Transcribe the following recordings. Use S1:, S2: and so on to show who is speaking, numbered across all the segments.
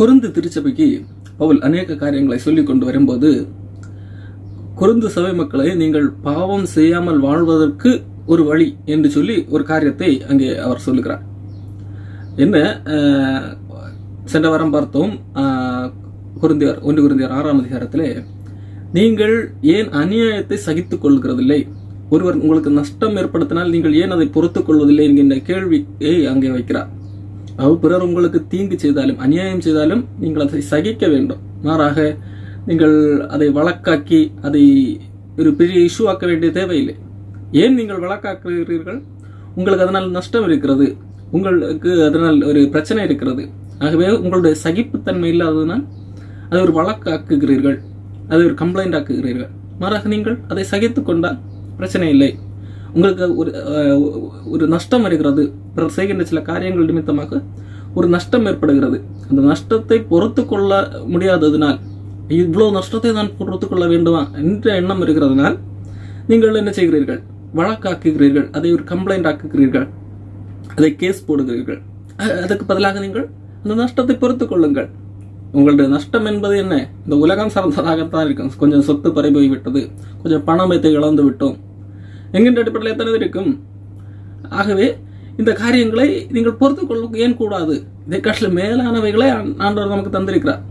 S1: Corinth திருச்சபைக்கு பவுல் அநேக காரியங்களை சொல்லிக் கொண்டு வரும்போது, கொரிந்து சபை மக்களை நீங்கள் பாவம் செய்யாமல் வாழ்வதற்கு ஒரு வழி என்று சொல்லி ஒரு காரியத்தை அங்கே அவர் சொல்லுகிறார். என்ன சென்ற வாரம் பார்த்தோம், 1 கொரிந்தியர் 6ஆம் அதிகாரத்திலே, நீங்கள் ஏன் அநியாயத்தை சகித்துக் கொள்கிறதில்லை, ஒருவர் உங்களுக்கு நஷ்டம் ஏற்படுத்தினால் நீங்கள் ஏன் அதை பொறுத்துக் கொள்வதில்லை என்கின்ற கேள்வியை அங்கே வைக்கிறார். பிறர் உங்களுக்கு தீங்கு செய்தாலும் அநியாயம் செய்தாலும் நீங்கள் அதை சகிக்க வேண்டும். மாறாக நீங்கள் அதை வழக்காக்கி அதை ஒரு பெரிய இஷ்யூ ஆக்க வேண்டிய தேவையில்லை. ஏன் நீங்கள் வழக்காக்குகிறீர்கள்? உங்களுக்கு அதனால் நஷ்டம் இருக்கிறது, உங்களுக்கு அதனால் ஒரு பிரச்சனை இருக்கிறது. ஆகவே உங்களுடைய சகிப்புத்தன்மை இல்லாததனால் அதை ஒரு வழக்காக்குகிறீர்கள், அதை ஒரு கம்ப்ளைண்ட் ஆக்குகிறீர்கள். மாறாக நீங்கள் அதை சகித்து கொண்டால் பிரச்சனை இல்லை. உங்களுக்கு ஒரு நஷ்டம் வருகிறது, பிறர் செய்கின்ற சில காரியங்கள் நிமித்தமாக ஒரு நஷ்டம் ஏற்படுகிறது. அந்த நஷ்டத்தை பொறுத்து கொள்ள முடியாததினால், இவ்வளவு நஷ்டத்தை நான் பொறுத்து கொள்ள வேண்டுமா என்ற எண்ணம் இருக்கிறதுனால் நீங்கள் என்ன செய்கிறீர்கள்? வழக்காக்குகிறீர்கள், அதை ஒரு கம்ப்ளைண்ட் ஆக்குகிறீர்கள், அதை கேஸ் போடுகிறீர்கள். அதுக்கு பதிலாக நீங்கள் அந்த நஷ்டத்தை பொறுத்து கொள்ளுங்கள். உங்களுடைய நஷ்டம் என்பது என்ன? இந்த உலகம் சார்ந்ததாகத்தான் இருக்கும். கொஞ்சம் சொத்து பறி போய்விட்டது, கொஞ்சம் பணத்தை இழந்து விட்டோம் என்கின்ற அடிப்படையில் எத்தனை இருக்கும். ஆகவே இந்த காரியங்களை நீங்கள் பொறுத்து கொள்ள ஏன் கூடாது? இதை காட்டிலும் மேலானவைகளை ஆண்டவர் நமக்கு தந்திருக்கிறார்.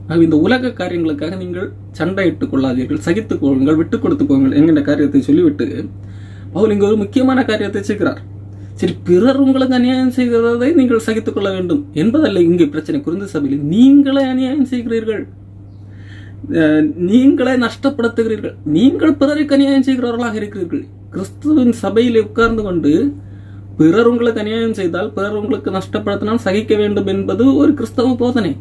S1: ஆகவே இந்த உலக காரியங்களுக்காக நீங்கள் சண்டையிட்டுக் கொள்ளாதீர்கள், சகித்துக் கொள்ளுங்கள், விட்டுக் கொடுத்துக் கொள்ளுங்கள் என்கின்ற காரியத்தை சொல்லிவிட்டு பவுல் இங்கு ஒரு முக்கியமான காரியத்தை செய்கிறார். சரி, பிறர் உங்களுக்கு அநியாயம் செய்கிறதை நீங்கள் சகித்துக் கொள்ள வேண்டும் என்பதல்ல இங்கே பிரச்சனை. கொரிந்து சபையில் நீங்களே அநியாயம் செய்கிறீர்கள், நீங்களே நஷ்டப்படுத்துகிறீர்கள், நீங்கள் பிறருக்கு அநியாயம் செய்கிறவர்களாக இருக்கிறீர்கள். கிறிஸ்துவின் சபையில் உட்கார்ந்து கொண்டு பிறர் உங்களுக்கு அநியாயம் செய்தால், பிறர் உங்களுக்கு நஷ்டப்படுத்தினால் சகிக்க வேண்டும் என்பது ஒரு கிறிஸ்தவ போதனை.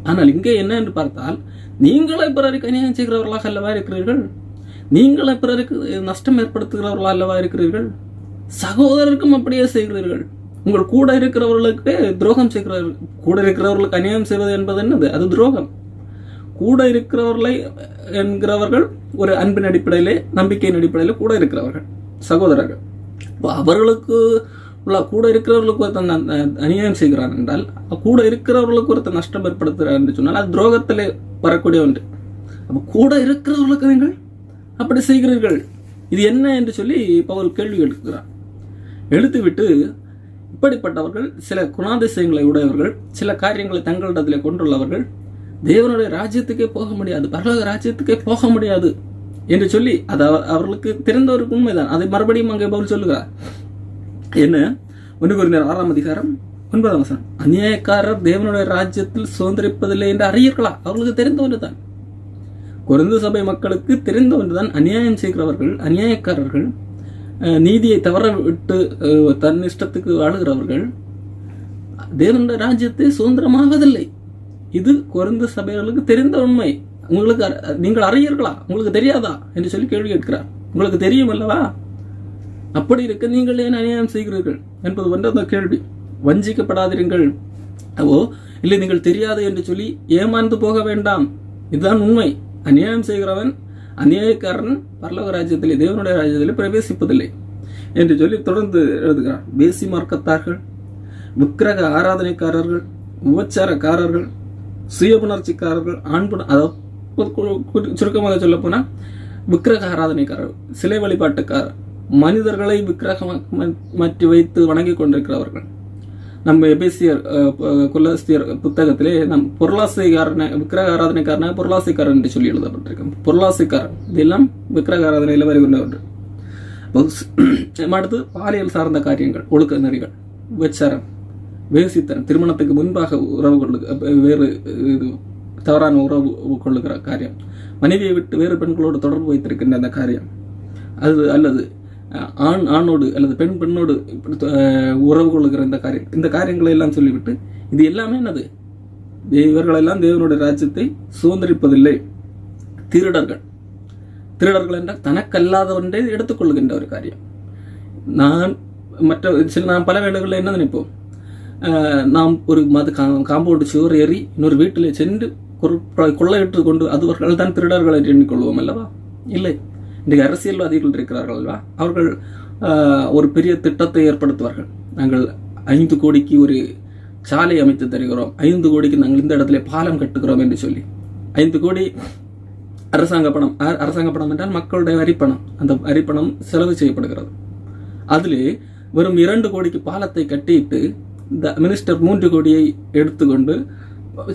S1: ஆனால் இங்கே என்ன என்று பார்த்தால், நீங்களே பிறருக்கு அநியாயம் செய்கிறவர்களாக அல்லவா இருக்கிறீர்கள், நீங்களே பிறருக்கு நஷ்டம் ஏற்படுத்துகிறவர்களா அல்லவா இருக்கிறீர்கள். சகோதரருக்கும் அப்படியே செய்கிறீர்கள். உங்கள் கூட இருக்கிறவர்களுக்கு துரோகம் செய்கிறவர்கள். கூட இருக்கிறவர்களுக்கு அநியாயம் செய்வது என்பது என்னது? அது துரோகம். கூட இருக்கிறவர்களை என்கிறவர்கள் ஒரு அன்பின் அடிப்படையிலே, நம்பிக்கையின் அடிப்படையிலே கூட இருக்கிறவர்கள், சகோதரர்கள். அவர்களுக்கு கூட இருக்கிறவர்களுக்கு ஒருத்தன் அநியாயம் செய்கிறான் என்றால், கூட இருக்கிறவர்களுக்கு ஒருத்தர் நஷ்டம் ஏற்படுத்துகிறார் என்று சொன்னால் அது துரோகத்திலே வரக்கூடிய ஒன்று. அப்ப கூட இருக்கிறவர்களுக்கு நீங்கள் அப்படி செய்கிறீர்கள், இது என்ன என்று சொல்லி பவுல் கேள்வி எழுப்புகிறார். எழுத்துவிட்டு இப்படிப்பட்டவர்கள் சில குணாதிசயங்களை உடையவர்கள், சில காரியங்களை தங்களிடத்திலே கொண்டுள்ளவர்கள் தேவனுடைய ராஜ்யத்துக்கே போக முடியாது, பரலோக ராஜ்யத்துக்கே போக முடியாது என்று சொல்லி அது அவர்களுக்கு தெரிந்த ஒரு உண்மைதான். அதை மறுபடியும் அங்கே பவுல் சொல்லுகிறார். என்ன? 1 கொரிந்தியர் 6ஆம் அதிகாரம் 9ஆம் வசனம், அநியாயக்காரர் தேவனுடைய ராஜ்யத்தில் சுதந்திரிப்பதில்லை என்று அறியீர்களா? அவர்களுக்கு தெரிந்த ஒன்றுதான். கொரிந்து சபை மக்களுக்கு தெரிந்த ஒன்றுதான். அநியாயம் செய்கிறவர்கள், அநியாயக்காரர்கள், நீதியை தவற விட்டு தன் இஷ்டத்துக்கு வாழுகிறவர்கள் தேவனுடைய ராஜ்யத்தை சுதந்திரமாவதில்லை. இது கொரிந்து சபைகளுக்கு தெரிந்த உண்மை. உங்களுக்கு நீங்கள் அறியீர்களா? உங்களுக்கு தெரியாதா என்று சொல்லி கேள்வி கேட்கிறார். உங்களுக்கு தெரியும் அல்லவா? அப்படி இருக்க நீங்கள் ஏன் அநியாயம் செய்கிறீர்கள் என்பது ஒன்று அந்த கேள்வி. வஞ்சிக்கப்படாதீர்கள். இல்லை, நீங்கள் தெரியாது என்று சொல்லி ஏமாந்து போக வேண்டாம். இதுதான் உண்மை. அநியாயம் செய்கிறவன், அநியாயக்காரன் பரலோக ராஜ்யத்திலே, தேவனுடைய ராஜ்யத்திலே பிரவேசிப்பதில்லை என்று சொல்லி தொடர்ந்து எழுதுகிறார். பேசி மார்க்கத்தார்கள், விக்கிரக ஆராதனைக்காரர்கள், உபச்சாரக்காரர்கள், சுயபுணர்ச்சிக்காரர்கள், சுருக்கமாக சொல்ல போனா விக்கிரக ஆராதனைக்காரர்கள், சிலை வழிபாட்டுக்காரர், மனிதர்களை விக்கிரகமாக மாற்றி வைத்து வணங்கி கொண்டிருக்கிறவர்கள். நம்ம எபேசியர் கொலோசியர் புத்தகத்திலே நம் பொருளாசைக்காரன, விக்கிரக ஆராதனைக்காரன பொருளாசைக்காரன் என்று சொல்லி எழுதப்பட்டிருக்கோம். பொருளாசைக்காரன் இதெல்லாம் விக்கிரக ஆராதனையில் வருகின்ற ஒன்று. அடுத்து பாலியல் சார்ந்த காரியங்கள், ஒழுக்க நெறிகள், விபச்சாரம், வேசித்தனம், திருமணத்துக்கு முன்பாக உறவு கொள்ளுக, வேறு தவறான உறவு கொள்ளுகிற காரியம், மனைவியை விட்டு வேறு பெண்களோடு தொடர்பு வைத்திருக்கின்ற அந்த காரியம், அது அல்லது ஆண் ஆணோடு அல்லது பெண் பெண்ணோடு உறவு கொள்ளுகிற இந்த காரியங்களை எல்லாம் சொல்லிவிட்டு, இது எல்லாமே என்னது? இவர்களெல்லாம் தேவனுடைய ராஜ்யத்தை சுதந்திரிப்பதில்லை. திருடர்கள், திருடர்கள் என்றால் தனக்கல்லாத ஒன்றை எடுத்துக்கொள்ளுகின்ற ஒரு காரியம். நாம் பல வேளைகளில் என்ன நினைப்போம்? நாம் ஒரு காம்பவுண்டு சுவர் ஏறி இன்னொரு வீட்டில் சென்று கொள்ளையிட்டு கொண்டு அதுவர்கள் தான் திருடர்கள் என்று எண்ணிக்கொள்வோம் அல்லவா? இல்லை. இன்றைக்கு அரசியல்வாதிகள் இருக்கிறார்கள் அல்லவா? அவர்கள் ஒரு பெரிய திட்டத்தை ஏற்படுத்துவார்கள். நாங்கள் 5 கோடிக்கு ஒரு சாலை அமைத்து தருகிறோம், 5 கோடிக்கு நாங்கள் இந்த இடத்துல பாலம் கட்டுகிறோம் என்று சொல்லி 5 கோடி அரசாங்க பணம் என்றால் மக்களுடைய வரிப்பணம். அந்த வரிப்பணம் செலவு செய்யப்படுகிறது. அதிலே வெறும் 2 கோடிக்கு பாலத்தை கட்டிட்டு இந்த மினிஸ்டர் 3 கோடியை எடுத்துக்கொண்டு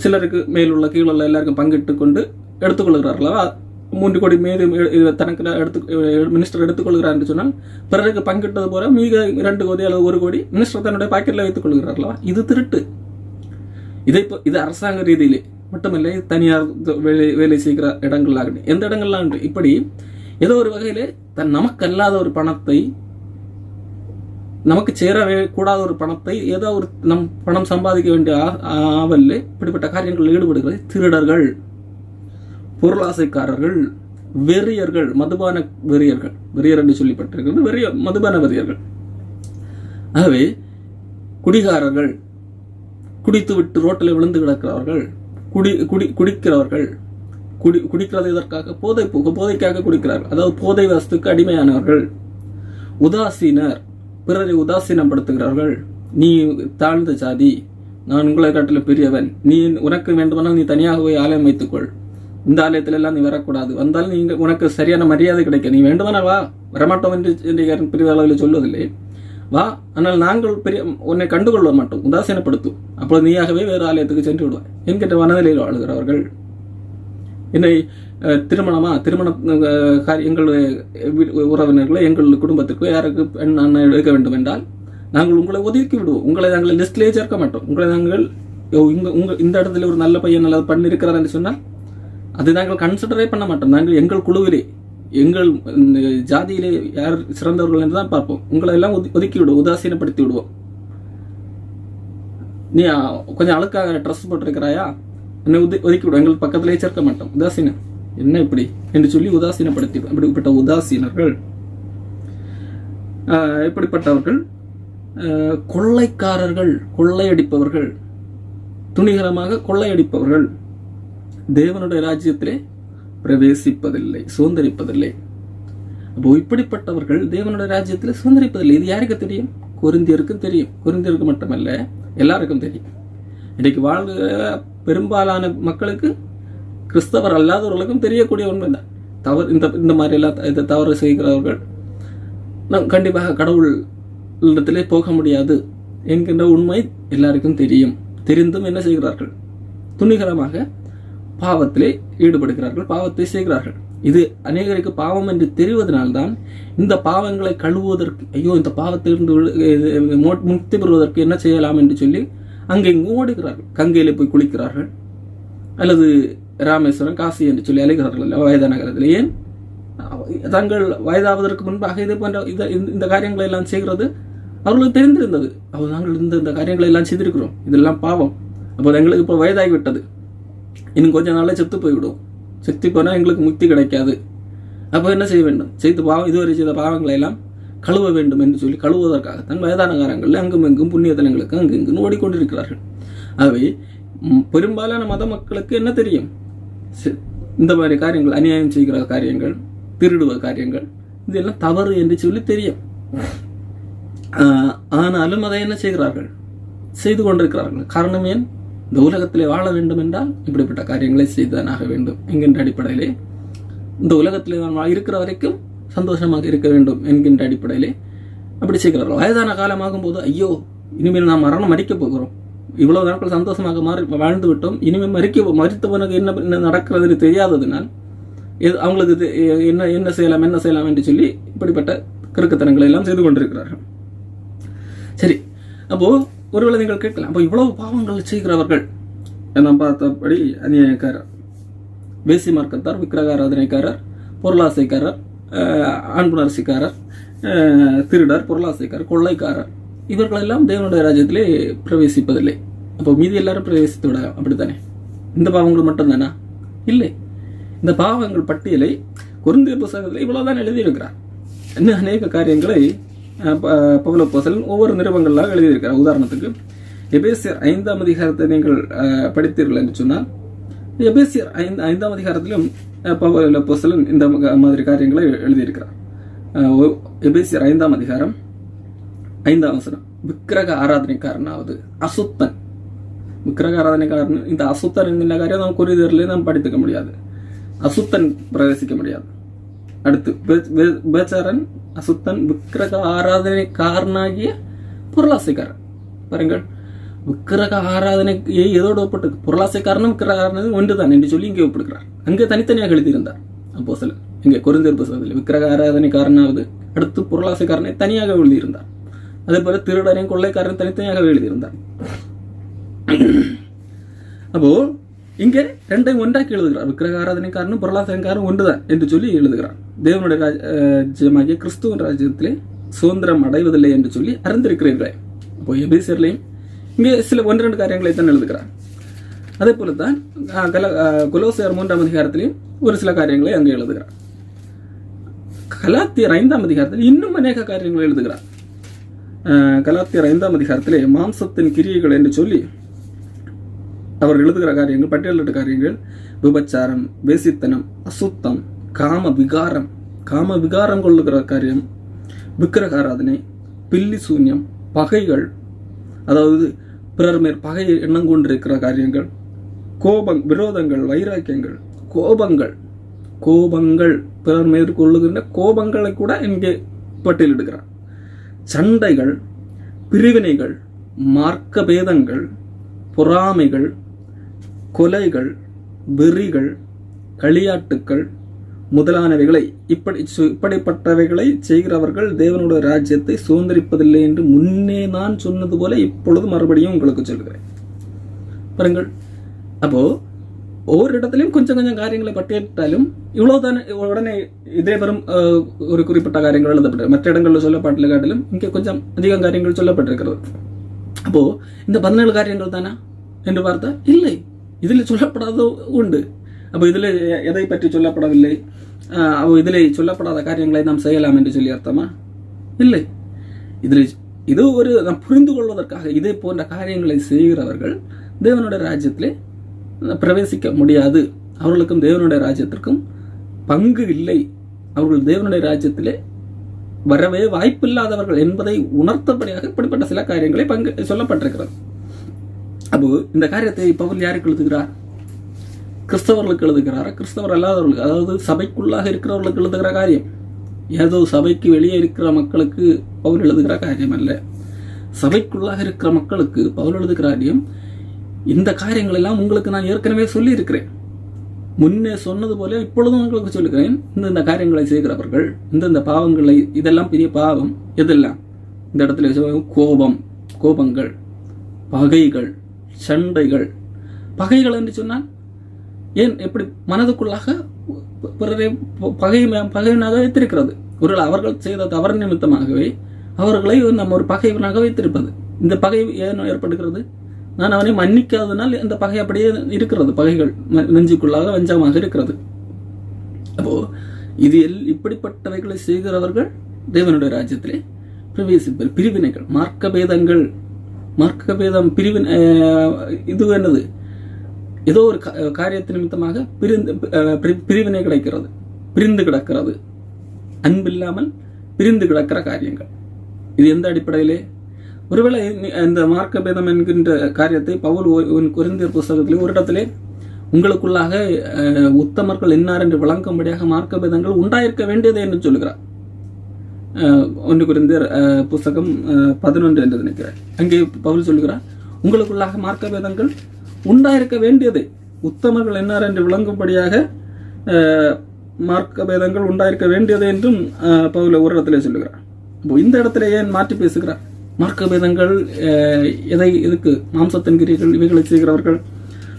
S1: சிலருக்கு மேலுள்ள கீழுள்ள எல்லாருக்கும் பங்கிட்டு கொண்டு எடுத்துக்கொள்கிறார்களா? 3 கோடி மீது தனக்கு மினிஸ்டர் எடுத்துக்கொள்கிறார் என்று சொன்னால் பிறருக்கு பங்கிட்டது போல மீது 2 கோடி அல்லது 1 கோடி மினிஸ்டர் தன்னுடைய பாக்கெட்டில் வைத்துக் கொள்கிறார்களா? இது திருட்டு. இது அரசாங்க ரீதியிலே மட்டுமில்லை, தனியார் வேலை செய்கிற இடங்களாக எந்த இடங்கள்லாம் இப்படி ஏதோ ஒரு வகையிலே நமக்கு அல்லாத ஒரு பணத்தை, நமக்கு சேரவே கூடாத ஒரு பணத்தை ஏதோ ஒரு நம் பணம் சம்பாதிக்க வேண்டிய ஆவல்ல இப்படிப்பட்ட காரியங்களில் ஈடுபடுகிறது திருடர்கள், பொருளாசைக்காரர்கள், வெறியர்கள், மதுபான வெறியர்கள். வெறியர் என்று சொல்லப்பட்டிருக்கிறது மதுபான வெறியர்கள். ஆகவே குடிகாரர்கள், குடித்து விட்டு ரோட்டில் விழுந்து கிடக்கிறவர்கள், குடிக்கிறவர்கள், குடிக்கிறது இதற்காக போதைக்காக குடிக்கிறார்கள், அதாவது போதை வஸ்துக்கு அடிமையானவர்கள். உதாசீனர், பிறரை உதாசீனப்படுத்துகிறார்கள். நீ தாழ்ந்த ஜாதி, நான் உங்களை காட்டிலும் பெரியவன், நீ உனக்கு வேண்டுமானால் நீ தனியாக போய் ஆலயம் வைத்துக்கொள், இந்த ஆலயத்துல எல்லாம் நீ வரக்கூடாது, வந்தாலும் நீங்க உனக்கு சரியான மரியாதை கிடைக்க, நீ வேண்டுமானால் வா, வரமாட்டோம் என்று பெரிய அளவில் சொல்வதில்லை. வா, ஆனால் நாங்கள் உன்னை கண்டுகொள்ள மாட்டோம், உதாசீனப்படுத்தும், அப்பொழுது நீயாகவே வேறு ஆலயத்துக்கு சென்று விடுவாய் என்கின்ற மனநிலையில் வாழுகிறவர்கள். என்னை திருமண எங்களுடைய உறவினர்களை எங்கள் குடும்பத்திற்கு யாருக்கு பெண் அண்ணன் எடுக்க வேண்டும் என்றால் நாங்கள் உங்களை ஒதுக்கி விடுவோம், உங்களை நாங்கள் லிஸ்ட்லேயே சேர்க்க மாட்டோம். உங்களை நாங்கள் இந்த இடத்துல ஒரு நல்ல பையன் நல்லது பண்ணிருக்கிறார் என்று சொன்னால் அதை நாங்கள் கன்சிடரே பண்ண மாட்டோம். நாங்கள் எங்கள் குழுவிலே எங்கள் ஜாதியிலே யார் சிறந்தவர்கள் என்று தான் பார்ப்போம். உங்களை எல்லாம் ஒதுக்கி விடுவோம், உதாசீனப்படுத்தி விடுவோம். நீ கொஞ்சம் அழுக்காக ட்ரெஸ் போட்டிருக்கிறாயா, என்னை ஒதுக்கி விடுவோம், எங்கள் பக்கத்திலே சேர்க்க மாட்டோம். உதாசீனம் என்ன இப்படி என்று சொல்லி உதாசீனப்படுத்தி, இப்படிப்பட்ட உதாசீனர்கள், இப்படிப்பட்டவர்கள் கொள்ளைக்காரர்கள், கொள்ளையடிப்பவர்கள், துணிகரமாக கொள்ளையடிப்பவர்கள் தேவனுடைய ராஜ்யத்திலே பிரவேசிப்பதில்லை, சுதந்திரிப்பதில்லை. அப்போ இப்படிப்பட்டவர்கள் தேவனுடைய ராஜ்யத்தில் சுதந்திரிப்பதில்லை. இது யாருக்கு தெரியும்? கொரிந்தியருக்கும் தெரியும். கொரிந்தியருக்கு மட்டுமல்ல, எல்லாருக்கும் தெரியும். இன்றைக்கு வாழ்கிற பெரும்பாலான மக்களுக்கு, கிறிஸ்தவர் அல்லாதவர்களுக்கும் தெரியக்கூடிய உண்மைதான். இந்த மாதிரி எல்லாம் தவறு செய்கிறவர்கள் கண்டிப்பாக கடவுள் இடத்திலே போக முடியாது என்கின்ற உண்மை எல்லாருக்கும் தெரியும். தெரிந்தும் என்ன செய்கிறார்கள்? துணிகரமாக பாவத்திலே ஈடுபடுகிறார்கள், பாவத்தை செய்கிறார்கள். இது அநேகருக்கு பாவம் என்று தெரிவதனால்தான் இந்த பாவங்களை கழுவுவதற்கு, ஐயோ இந்த பாவத்திலிருந்து முக்தி பெறுவதற்கு என்ன செய்யலாம் என்று சொல்லி அங்கே ஓடுகிறார்கள். கங்கையிலே போய் குளிக்கிறார்கள், அல்லது ராமேஸ்வரம், காசி என்று சொல்லி அழைகிறார்கள் வயதான காலத்தில். ஏன்? தங்கள் வயதாவதற்கு முன்பாக இது போன்ற இந்த காரியங்களை எல்லாம் செய்கிறது அவர்களுக்கு தெரிந்திருந்தது. நாங்கள் இந்த காரியங்களை எல்லாம் செய்திருக்கிறோம், இதெல்லாம் பாவம். அப்போது எங்களுக்கு இப்போ வயதாகிவிட்டது, இன்னும் கொஞ்ச நாளே செத்து போய்விடும், செத்து போனால் எங்களுக்கு முக்தி கிடைக்காது. அப்போ என்ன செய்ய வேண்டும்? இதுவரை செய்த பாவங்களை எல்லாம் கழுவ வேண்டும் என்று சொல்லி கழுவுவதற்காக தன் வயதான காலங்களில் அங்கும் எங்கும் புண்ணிய தலங்களுக்கு அங்கு இங்கு ஓடிக்கொண்டிருக்கிறார்கள். ஆகவே பெரும்பாலான மத மக்களுக்கு என்ன தெரியும்? இந்த மாதிரி காரியங்கள், அநியாயம் செய்கிற காரியங்கள், திருடுவ காரியங்கள், இதெல்லாம் தவறு என்று சொல்லி தெரியும். ஆனாலும் அதை என்ன செய்கிறார்கள்? செய்து கொண்டிருக்கிறார்கள். காரணம் ஏன்? இந்த உலகத்திலே வாழ வேண்டும் என்றால் இப்படிப்பட்ட காரியங்களை செய்துதானாக வேண்டும் என்கின்ற அடிப்படையிலே, இந்த உலகத்திலே நான் இருக்கிற வரைக்கும் சந்தோஷமாக இருக்க வேண்டும் என்கின்ற அடிப்படையிலே அப்படி செய்கிறார்கள். வயதான காலமாகும் போது, ஐயோ இனிமேல் நாம் மறிக்கப் போகிறோம், இவ்வளவு நாட்கள் சந்தோஷமாக வாழ்ந்து விட்டோம், இனிமேல் மறித்தவனுக்கு என்ன நடக்கிறதுன்னு தெரியாததுனால் அவங்களுக்கு என்ன செய்யலாம் என்று சொல்லி இப்படிப்பட்ட கிறுக்குத்தனங்களை எல்லாம் செய்து கொண்டிருக்கிறார்கள். சரி, அப்போ ஒருவேளை நீங்கள் கேட்கலாம், அப்போ இவ்வளவு பாவங்கள் செய்கிறவர்கள், நாம் பார்த்தபடி அநியாயக்காரர், வேசி மார்க்கத்தார், விக்கிரகாராதனைக்காரர், பொருளாசைக்காரர், ஆண்புணர்ச்சிக்காரர், திருடர், பொருளாசைக்காரர், கொள்ளைக்காரர், இவர்களெல்லாம் தேவனுடைய ராஜ்யத்திலே பிரவேசிப்பதில்லை. அப்போ மீதி எல்லாரும் பிரவேசித்து விடலாம், அப்படித்தானே? இந்த பாவங்கள் மட்டும்தானா? இல்லை. இந்த பாவங்கள் பட்டியலை கொரிந்தியர் புத்தகத்தில் இவ்வளவுதான் எழுதியிருக்கிறார். இன்னும் அநேக காரியங்களை பவுல் அப்போஸ்தலன் ஒவ்வொரு நிருபங்களாக எழுதியிருக்கிறார். உதாரணத்துக்கு எபேசியர் 5ஆம் அதிகாரத்தை நீங்கள் படித்தீர்கள் என்று சொன்னால், எபேசியர் 5ஆம் அதிகாரத்திலும் பவுல் அப்போஸ்தலன் இந்த மாதிரி காரியங்களை எழுதியிருக்கிறார். எபேசியர் 5ஆம் அதிகாரம் 5ஆம் வசனம், விக்கிரக ஆராதனைக்காரனாவது, அசுத்தன், விக்கிரக ஆராதனைக்காரன் இந்த அசுத்தன் என்கின்ற காரியம் நாம் குறிதரிலே நாம் படித்துக்க முடியாது. அசுத்தன் பிரவேசிக்க முடியாது. அடுத்து பேச்சாரன், அசுத்தன், விக்கிரக ஆராதனைக்காரனாகிய பொருளாசைக்காரன். பாருங்கள், விக்கிரக ஆராதனையை எதோடு ஒப்பிட்டு பொருளாசைக்காரனும் விக்கிரக ஆராதனை ஒன்றுதான் என்று சொல்லி இங்கே ஒப்பிடுகிறார். அங்கே தனித்தனியாக எழுதியிருந்தார் அப்போஸ்தலன். இங்கே கொரிந்தியர் புத்தகத்தில் விக்கிரக ஆராதனைக்காரனாவது, அடுத்து பொருளாசைக்காரனை தனியாக எழுதியிருந்தார். அதே போல திருடனையும் கொள்ளைக்காரன் தனித்தனியாக எழுதியிருந்தார். அப்போ இங்கே ரெண்டையும் ஒன்றாக்கி எழுதுகிறார். விக்கிரக ஆராதனைக்காரனும் பொருளாசைக்காரனும் ஒன்றுதான் என்று சொல்லி எழுதுகிறார். தேவனுடைய ராஜ்யமாகிய கிறிஸ்துவின் ராஜ்யத்திலே சுதந்திரம் அடைவதில்லை என்று சொல்லி அறிந்திருக்கிறீர்களே. அப்போ எபேசியர்லையும் இங்கே சில 1-2 காரியங்களை தான் எழுதுகிறார். அதே போலத்தான் கொலோசியர் 3ஆம் அதிகாரத்திலையும் ஒரு சில காரியங்களை அங்கே எழுதுகிறார். கலாத்தியர் 5ஆம் அதிகாரத்தில் இன்னும் அநேக காரியங்களை எழுதுகிறார். கலாத்தியர் 5ஆம் அதிகாரத்திலே மாம்சத்தின் கிரியைகள் என்று சொல்லி அவர் எழுதுகிற காரியங்கள், பட்டியலிட்ட காரியங்கள்: விபச்சாரம், வேசித்தனம், அசுத்தம், காம விகாரம் கொள்ளுகிற காரியம், விக்கிரக ஆராதனை, பில்லி சூன்யம், பகைகள், அதாவது பிறர் மேற் பகை எண்ணம் கொண்டிருக்கிற காரியங்கள், விரோதங்கள், வைராக்கியங்கள், கோபங்கள், பிறர் மேற்கொள்ளுகின்ற கோபங்களை கூட இங்கே பட்டியலிடுகிறார். சண்டைகள், பிரிவினைகள், மார்க்க பேதங்கள், பொறாமைகள், கொலைகள், வெறிகள், களியாட்டுக்கள் முதலானவைகளை இப்படிப்பட்டவைகளை செய்கிறவர்கள் தேவனுடைய ராஜ்யத்தை சுதந்திரிப்பதில்லை என்று முன்னே நான் சொன்னது போல இப்பொழுது மறுபடியும் உங்களுக்கு சொல்கிறேன். பாருங்கள், அப்போ ஒவ்வொரு இடத்திலையும் கொஞ்சம் கொஞ்சம் காரியங்களை பட்டியலிட்டாலும் இவ்வளவுதான் உடனே இதே வரும் ஒரு குறிப்பிட்ட காரியங்கள் எழுதப்பட்டது. மற்ற இடங்களில் சொல்லப்பட்ட காட்டிலும் இங்கே கொஞ்சம் அதிகம் காரியங்கள் சொல்லப்பட்டிருக்கிறது. அப்போ இந்த 17 காரியங்கள் தானா என்று பார்த்தா இல்லை, இதில் சொல்லப்படாத உண்டு. அப்போ இதில் எதை பற்றி சொல்லப்படவில்லை, இதில் சொல்லப்படாத காரியங்களை நாம் செய்யலாம் என்று சொல்லி அர்த்தமா? இல்லை. இதில் இது ஒரு நாம் புரிந்து கொள்வதற்காக இதே போன்ற காரியங்களை செய்கிறவர்கள் தேவனுடைய ராஜ்யத்திலே பிரவேசிக்க முடியாது. அவர்களுக்கும் தேவனுடைய ராஜ்யத்திற்கும் பங்கு இல்லை. அவர்கள் தேவனுடைய ராஜ்யத்திலே வரவே வாய்ப்பில்லாதவர்கள் என்பதை உணர்த்தபடியாக இப்படிப்பட்ட சில காரியங்களை சொல்லப்பட்டிருக்கிறது. அப்போ இந்த காரியத்தை பவுல் யாருக்கு எழுதுகிறார்? கிறிஸ்தவர்களுக்கு எழுதுகிறாரா? கிறிஸ்தவர் அல்லாதவர்களுக்கு, அதாவது சபைக்குள்ளாக இருக்கிறவர்களுக்கு எழுதுகிற காரியம். ஏதோ சபைக்கு வெளியே இருக்கிற மக்களுக்கு பவுல் எழுதுகிற காரியம் அல்ல. சபைக்குள்ளாக இருக்கிற மக்களுக்கு பவுல் எழுதுகிற காரியம். இந்த காரியங்கள் எல்லாம் உங்களுக்கு நான் ஏற்கனவே சொல்லி இருக்கிறேன். முன்னே சொன்னது போல இப்பொழுதும் உங்களுக்கு சொல்லுகிறேன். இந்த காரியங்களை செய்கிறவர்கள் இந்த பாவங்களை, இதெல்லாம் பெரிய பாவம். எதெல்லாம் இந்த இடத்துல கோபங்கள், பகைகள், சண்டைகள். பகைகள் என்று சொன்னால் ஏன் எப்படி மனதுக்குள்ளாக பிறரை பகைவனாக வைத்திருக்கிறது. ஒரு அவர்கள் செய்த தவறு நிமித்தமாகவே அவர்களை நம்ம ஒரு பகைவனாக வைத்திருப்பது. இந்த பகை ஏன் ஏற்படுகிறது? நான் அவனை மன்னிக்காதனால் இந்த பகை அப்படியே இருக்கிறது. பகைகள் நெஞ்சுக்குள்ளாக வஞ்சமாக இருக்கிறது. அப்போ இது இப்படிப்பட்டவைகளை செய்கிறவர்கள் தேவனுடைய ராஜ்யத்திலே பிரவேசிப்பர். பிரிவினைகள், மார்க்க பேதம் இது என்னது? ஏதோ ஒரு காரியத்தின் நிமித்தமாக பிரிவினை கிடைக்கிறது, பிரிந்து கிடக்கிறது. அன்பில்லாமல் பிரிந்து கிடக்கிற காரியங்கள். இது எந்த அடிப்படையிலே? ஒருவேளை இந்த மார்க்க பேதம் என்கின்ற காரியத்தை பவுல் கொரிந்தியர் புத்தகத்திலே ஒரு இடத்திலே உங்களுக்குள்ளாக உத்தமர்கள் என்னார் என்று விளங்கும்படியாக மார்க்க பேதங்கள் உண்டாயிருக்க வேண்டியது என்று சொல்லுகிறார். 1 கொரிந்தியர் புத்தகம் 11 என்று நினைக்கிறேன். அங்கே பவுல் சொல்லுகிறார், உங்களுக்குள்ளாக மார்க்க பேதங்கள் உண்டாயிருக்க வேண்டியது, உத்தமர்கள் என்னார் என்று விளங்கும்படியாக மார்க்க பேதங்கள் உண்டாயிருக்க வேண்டியது என்றும் பவுல் ஒரு இடத்திலே சொல்லுகிறார். இந்த இடத்துல ஏன் மாற்றி பேசுகிறார்? மார்க்க பேதங்கள் எதுக்கு? மாம்சத்தின் கிரியைகள் இவைகளை செய்கிறவர்கள்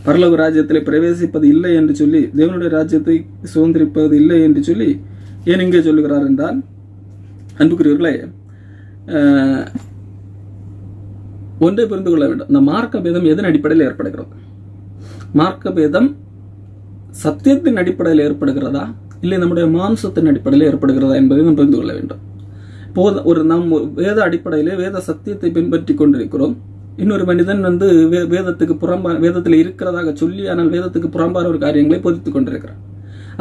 S1: பரலோக ராஜ்யத்தில் பிரவேசிப்பது இல்லை என்று சொல்லி, தேவனுடைய ராஜ்யத்தை சுதந்திரிப்பது இல்லை என்று சொல்லி ஏன் இங்கே சொல்லுகிறார் என்றால், அன்புக்குரியவர்களே, ஒன்றை புரிந்து கொள்ள வேண்டும். இந்த மார்க்க பேதம் எதன் அடிப்படையில் ஏற்படுகிறது? மார்க்க பேதம் சத்தியத்தின் அடிப்படையில் ஏற்படுகிறதா இல்லை நம்முடைய மாம்சத்தின் அடிப்படையில் ஏற்படுகிறதா என்பதை நாம் புரிந்து கொள்ள வேண்டும். நாம் வேத அடிப்படையிலே வேத சத்தியத்தை பின்பற்றி கொண்டிருக்கிறோம். இன்னொரு மனிதன் வேதத்துக்கு வேதத்தில் இருக்கிறதாக சொல்லி ஆனால் வேதத்துக்கு புறம்பான ஒரு காரியங்களை போதித்துக் கொண்டிருக்கிறார்.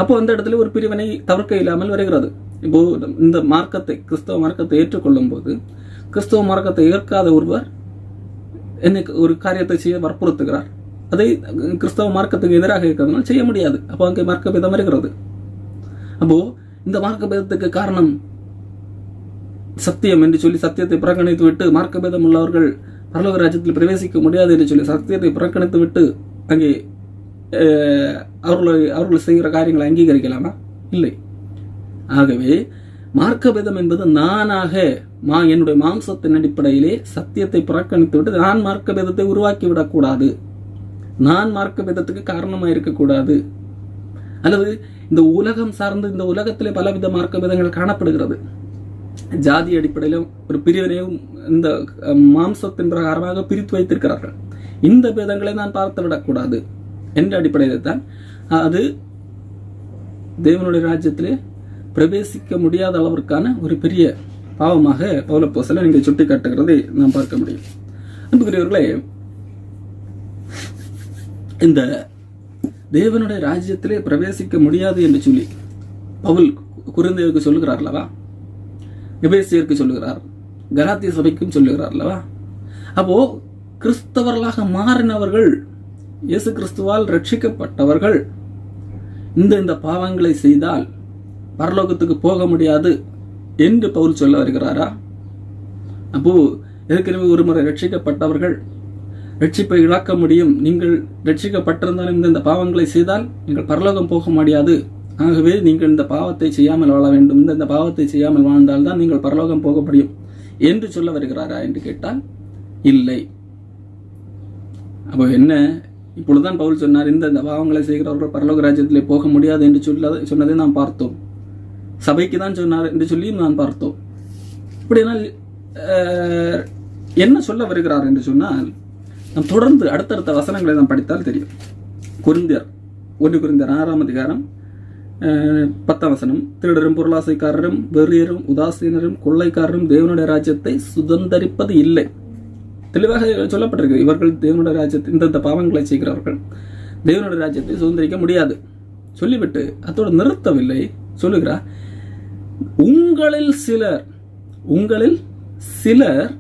S1: அப்போ அந்த இடத்துல ஒரு பிரிவினை தவிர்க்க இல்லாமல் வருகிறது. இப்போ இந்த மார்க்கத்தை, கிறிஸ்தவ மார்க்கத்தை ஏற்றுக்கொள்ளும் போது கிறிஸ்தவ மார்க்கத்தை ஏற்காத ஒருவர் என்ன ஒரு காரியத்தை செய்ய வற்புறுத்துகிறார். அதை கிறிஸ்தவ மார்க்கத்துக்கு எதிராக இருக்கிறதுனால செய்ய முடியாது. அப்போ அங்கே மார்க்க பேதம் இருக்கிறது. அப்போ இந்த மார்க்க பேதத்துக்கு காரணம் சத்தியம் என்று சொல்லி சத்தியத்தை புறக்கணித்து விட்டு மார்க்க பேதம் உள்ளவர்கள் பரலோக ராஜ்யத்தில் பிரவேசிக்க முடியாது என்று சொல்லி சத்தியத்தை புறக்கணித்து விட்டு அங்கே அவர்கள் செய்கிற காரியங்களை அங்கீகரிக்கலாமா? இல்லை. ஆகவே மார்க்க பேதம் என்பது நானாக என்னுடைய மாம்சத்தின் அடிப்படையிலே சத்தியத்தை புறக்கணித்து விட்டு நான் மார்க்க பேதத்தை உருவாக்கி விடக்கூடாது. நான் மார்க்க பேதத்துக்கு காரணமாக இருக்கக்கூடாது. அல்லது இந்த உலகம் சார்ந்து இந்த உலகத்திலே பலவித மார்க்க பேதங்கள் காணப்படுகிறது. ஜாதி அடிப்படையிலும் ஒரு பிரிவினையும் இந்த மாம்சத்தின் பிரகாரமாக பிரித்து வைத்திருக்கிறார்கள். இந்த பேதங்களை நான் பார்த்து விடக்கூடாது என்ற அடிப்படையில் தான் அது தேவனுடைய ராஜ்யத்திலே பிரவேசிக்க முடியாத அளவிற்கான ஒரு பெரிய பாவமாக பவுலப்போஸ்தலன் நீங்கள் சுட்டி காட்டுகிறதை நாம் பார்க்க முடியும். அன்புக்குரியவர்களே, இந்த தேவனுடைய ராஜ்யத்திலே பிரவேசிக்க முடியாது என்று சொல்லி பவுல் கொரிந்தியருக்கு சொல்லுகிறார் அல்லவா, எபேசியருக்கு சொல்லுகிறார், கலாத்திய சபைக்கும் சொல்லுகிறார் அல்லவா. அப்போ கிறிஸ்தவர்களாக மாறினவர்கள், இயேசு கிறிஸ்துவால் ரட்சிக்கப்பட்டவர்கள் இந்த பாவங்களை செய்தால் பரலோகத்துக்கு போக முடியாது என்று பவுல் சொல்ல வருகிறாரா? அப்போ ஏற்கனவே ஒரு முறை ரட்சிக்கப்பட்டவர்கள் ரட்சிப்பை இழக்க முடியும், நீங்கள் ரட்சிக்கப்பட்டிருந்தாலும் இந்த பாவங்களை செய்தால் நீங்கள் பரலோகம் போக முடியாது, ஆகவே நீங்கள் இந்த பாவத்தை செய்யாமல் வாழ வேண்டும், இந்த பாவத்தை செய்யாமல் வாழ்ந்தால்தான் நீங்கள் பரலோகம் போக முடியும் என்று சொல்ல வருகிறாரா என்று கேட்டால் இல்லை. அப்போ என்ன, இப்பொழுதுதான் பவுல் சொன்னார், இந்த பாவங்களை செய்கிறவர்கள் பரலோக ராஜ்யத்திலே போக முடியாது என்று சொன்னதை நாம் பார்த்தோம். சபைக்கு தான் சொன்னார் என்று சொல்லி நான் பார்த்தோம். அப்படினால் என்ன சொல்ல வருகிறார் என்று சொன்னால், நாம் தொடர்ந்து அடுத்தடுத்த வசனங்களை நாம் படித்தால் தெரியும். கொரிந்தியர் 1 கொரிந்தியர் 6ஆம் அதிகாரம் 10ஆம் வசனம், திருடரும் பொருளாசைக்காரரும் வெறியரும் உதாசீனரும் கொள்ளைக்காரரும் தேவனுடைய ராஜ்யத்தை சுதந்தரிப்பது இல்லை. தெளிவாக சொல்லப்பட்டிருக்கு, இவர்கள் தேவனுடைய ராஜ்யத்தை இந்த பாவங்களை செய்கிறவர்கள் தேவனுடைய ராஜ்யத்தை சுதந்திரிக்க முடியாது சொல்லிவிட்டு அதோடு நிறுத்தவில்லை. சொல்லுகிறார், உங்களில் சிலர்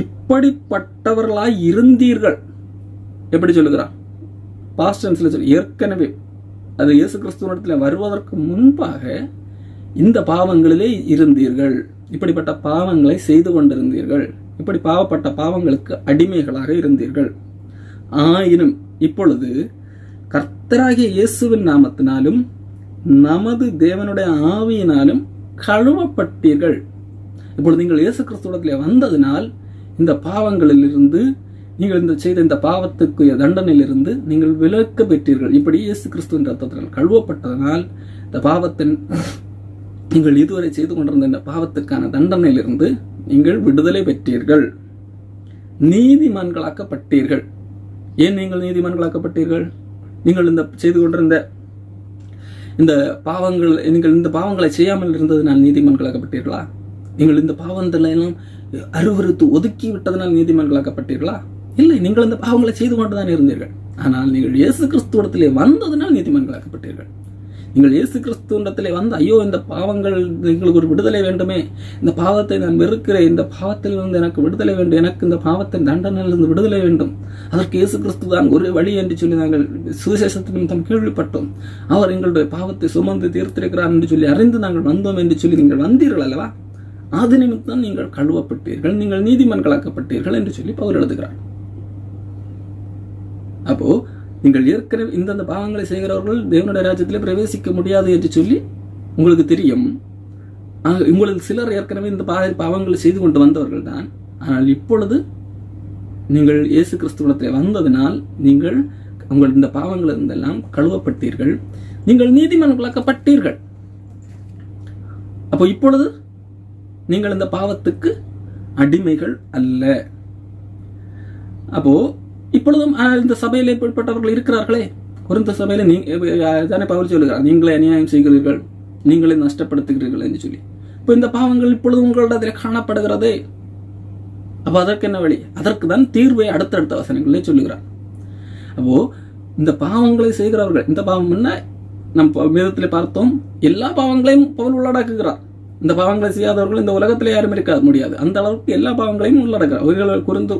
S1: இப்படிப்பட்டவர்களாய் இருந்தீர்கள். எப்படி சொல்லுகிறார்? பாஸ்ட் டென்ஸ்ல சொல்லி, ஏற்கனவே அது இயேசு கிறிஸ்துவினிடத்தில் வருவதற்கு முன்பாக இந்த பாவங்களிலே இருந்தீர்கள், இப்படிப்பட்ட பாவங்களை செய்து கொண்டிருந்தீர்கள், இப்படி பாவப்பட்ட பாவங்களுக்கு அடிமைகளாக இருந்தீர்கள். ஆயினும் இப்பொழுது கர்த்தராகிய இயேசுவின் நாமத்தினாலும் நமது தேவனுடைய ஆவியினாலும் கழுவப்பட்டீர்கள். இப்பொழுது நீங்கள் இயேசு கிறிஸ்துவிடத்திலே வந்ததினால் இந்த பாவங்களிலிருந்து, நீங்கள் செய்த இந்த பாவத்துக்குரிய தண்டனையிலிருந்து நீங்கள் விலக்க பெற்றீர்கள். இப்படி இயேசு கிறிஸ்துவின் ரத்தத்தினால் கழுவப்பட்டதனால் இந்த பாவத்தின் நீங்கள் இதுவரை செய்து கொண்டிருந்த இந்த பாவத்துக்கான தண்டனையிலிருந்து நீங்கள் விடுதலை பெற்றீர்கள், நீதிமான்களாக்கப்பட்டீர்கள். ஏன் நீங்கள் நீதிமான்களாக்கப்பட்டீர்கள்? நீங்கள் இந்த செய்து கொண்டிருந்த இந்த பாவங்களை செய்யாமல் இருந்ததுனால் நீதிமான்களாக்கப்பட்டீர்களா? நீங்கள் இந்த பாவங்களை எல்லாம் அருவருத்து ஒதுக்கி விட்டதனால் நீதிமான்களாக்கப்பட்டீர்களா? இல்லை, நீங்கள் இந்த பாவங்களை செய்து கொண்டுதான் இருந்தீர்கள். ஆனால் நீங்கள் இயேசு கிறிஸ்துவிடத்திலே வந்ததனால் நீதிமான்களாக்கப்பட்டீர்கள். நீங்கள் இயேசு கிறிஸ்துவிடத்திலே வந்து, ஐயோ இந்த பாவங்கள், எங்களுக்கு ஒரு விடுதலை வேண்டுமே, இந்த பாவத்தை நான் வெறுக்கிறேன், இந்த பாவத்திலிருந்து எனக்கு விடுதலை வேண்டும், எனக்கு இந்த பாவத்தின் தண்டனையிலிருந்து விடுதலை வேண்டும், அதற்கு இயேசு கிறிஸ்து தான் ஒரு வழி என்று சொல்லி நாங்கள் சுவிசேஷத்தின் நிமித்தம் கேள்விப்பட்டோம், அவர் எங்களுடைய பாவத்தை சுமந்து தீர்த்திருக்கிறார் என்று சொல்லி அறிந்து நாங்கள் வந்தோம் என்று சொல்லி நீங்கள் வந்தீர்கள் அல்லவா? அது நிமித்தம் நீங்கள் கழுவப்பட்டீர்கள், நீங்கள் நீதிமான்களாக்கப்பட்டீர்கள் என்று சொல்லி பவுல் எழுதுகிறார். அப்போ நீங்கள் ஏற்கனவே இந்த பாவங்களை செய்கிறவர்கள் தேவனுடைய ராஜ்யத்திலே பிரவேசிக்க முடியாது என்று சொல்லி உங்களுக்கு தெரியும். உங்களுக்கு சிலர் ஏற்கனவே இந்த பாவங்களை செய்து கொண்டு வந்தவர்கள் தான். ஆனால் இப்பொழுது நீங்கள் இயேசு கிறிஸ்துவிடத்திலே வந்ததினால் நீங்கள் உங்கள் இந்த பாவங்கள் இருந்தெல்லாம் கழுவப்பட்டீர்கள், நீங்கள் நீதிமான்களாக்கப்பட்டீர்கள். அப்போ இப்பொழுது நீங்கள் இந்த பாவத்துக்கு அடிமைகள் அல்ல. அப்போ இப்பொழுதும் இந்த சபையில் ஏற்பட்டவர்கள் இருக்கிறார்களே, கொரிந்த சபையில தானே பவுல் சொல்லுகிறார், நீங்களே அநியாயம் செய்கிறீர்கள், நீங்களே நஷ்டப்படுத்துகிறீர்கள் என்று சொல்லி. இப்போ இந்த பாவங்கள் இப்பொழுது உங்களிடத்தில் காணப்படுகிறதே. அப்போ அதற்கு என்ன வழி? அதற்கு தான் தீர்வை அடுத்தடுத்த வசனங்களே சொல்லுகிறார். அப்போ இந்த பாவங்களை செய்கிறவர்கள், இந்த பாவம் என்ன நம் வேதத்தில் பார்த்தோம், எல்லா பாவங்களையும் பவுல் உள்ளடக்குகிறார். இந்த பாவங்களை செய்யாதவர்கள் இந்த உலகத்திலே யாரும் இருக்க முடியாது. அந்த அளவுக்கு எல்லா பாவங்களையும் உள்ளடக்கிறார்.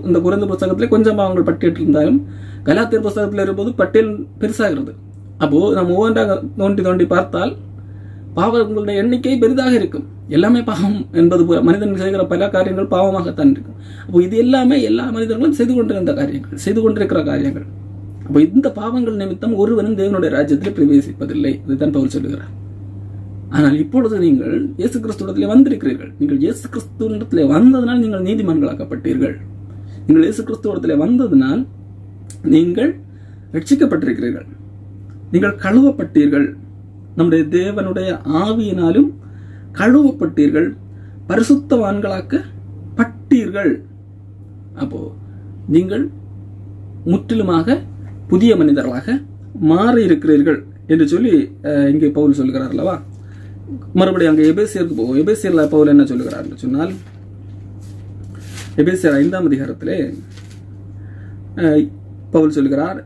S1: இந்த குறைந்த புத்தகத்திலே கொஞ்சம் பாவங்கள் பட்டியலிட்டிருந்தாலும் கலாத்தியர் புத்தகத்தில் இருக்கும்போது பட்டியல் பெருசாகிறது. அப்போ நம்ம ஒவ்வொன்றாக தோண்டி பார்த்தால் பாவங்களுடைய எண்ணிக்கை பெரிதாக இருக்கும். எல்லாமே பாவம் என்பது மனிதன் செய்கிற பல காரியங்கள் பாவமாகத்தான் இருக்கும். அப்போ இது எல்லாமே எல்லா மனிதர்களும் செய்து கொண்டிருக்கிற காரியங்கள். அப்போ இந்த பாவங்கள் நிமித்தம் ஒருவனும் தேவனுடைய ராஜ்யத்தில் பிரவேசிப்பதில்லை. இதுதான் பவுல் சொல்லுகிறார். ஆனால் இப்பொழுது நீங்கள் இயேசு கிறிஸ்துவிடத்திலே வந்திருக்கிறீர்கள். நீங்கள் இயேசு கிறிஸ்துவிடத்திலே வந்ததனால் நீங்கள் நீதிமான்களாக்கப்பட்டீர்கள். நீங்கள் இயேசு கிறிஸ்துவிடத்திலே வந்ததனால் நீங்கள் ரட்சிக்கப்பட்டிருக்கிறீர்கள். நீங்கள் கழுவப்பட்டீர்கள். நம்முடைய தேவனுடைய ஆவியினாலும் கழுவப்பட்டீர்கள், பரிசுத்தவான்களாக்கப்பட்டீர்கள். அப்போ நீங்கள் முற்றிலுமாக புதிய மனிதர்களாக மாறி இருக்கிறீர்கள் என்று சொல்லி இங்கே பவுல் சொல்கிறார் அல்லவா. மறுபடியும் அங்கே எபேசியருக்கு போவோம். எபேசியர்ல பவுல் என்ன சொல்லுகிறார் சொன்னால், எபேசியர் 5ஆம் அதிகாரத்திலே பவுல் சொல்கிறார்,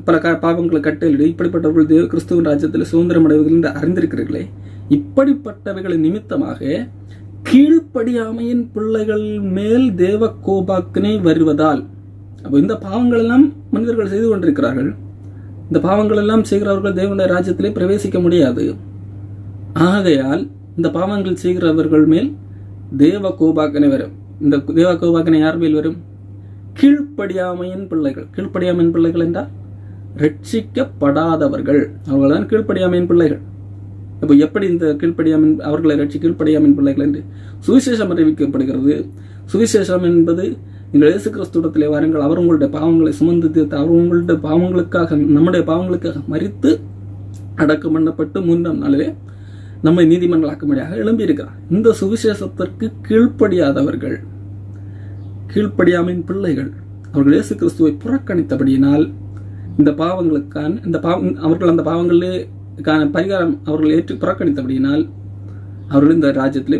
S1: பல பாவங்களை கட்டளையிட்டு இப்படிப்பட்டவர்கள் கிறிஸ்துவின் ராஜ்யத்தில் சுதந்திரம் அடைவர்கள் என்று அறிந்திருக்கிறீர்களே, இப்படிப்பட்டவைகளின் நிமித்தமாக கீழ்ப்படியாமையின் பிள்ளைகள் மேல் தேவ கோபாக்கினை வருவதால். அப்போ இந்த பாவங்கள் எல்லாம் மனிதர்கள் செய்து கொண்டிருக்கிறார்கள். இந்த பாவங்கள் எல்லாம் செய்கிறவர்கள் தேவனுடைய ராஜ்யத்திலே பிரவேசிக்க முடியாது. ஆகையால் இந்த பாவங்கள் செய்கிறவர்கள் மேல் தேவ கோபாக்கினை வரும். இந்த தேவ கோபாக்கினை யார் மேல் வரும்? கீழ்ப்படியாமையின் பிள்ளைகள். கீழ்ப்படியாமையின் பிள்ளைகள் என்றால் ரட்சிக்கப்படாதவர்கள். அவர்கள் தான் கீழ்ப்படியாமையின் பிள்ளைகள். இப்போ எப்படி இந்த கீழ்ப்படியாமின் அவர்களை கீழ்ப்படியாமின் பிள்ளைகள் என்று சுவிசேஷம் அறிவிக்கப்படுகிறது. சுவிசேஷம் என்பது, நீங்கள் இயேசு கிறிஸ்துவிடத்திலே வாருங்கள், அவர் உங்களுடைய பாவங்களை சுமந்து தீர்த்து, அவர் உங்களுடைய பாவங்களுக்காக, நம்முடைய பாவங்களுக்காக மரித்து அடக்கம் பண்ணப்பட்டு 3ஆம் நாளிலே நம்மை நீதிமன்றமாக்கும்படியாக எழும்பியிருக்கிறார். இந்த சுவிசேஷத்திற்கு கீழ்ப்படியாதவர்கள், கீழ்ப்படியாமையின் பிள்ளைகள், அவர்கள் இயேசு கிறிஸ்துவை புறக்கணித்தபடியினால் இந்த பாவங்களுக்கான அவர்கள் அந்த பாவங்களிலே பரிகாரம் அவர்கள் ஏற்று புறக்கணித்தபடியினால் அவர்கள் இந்த ராஜ்யத்திலே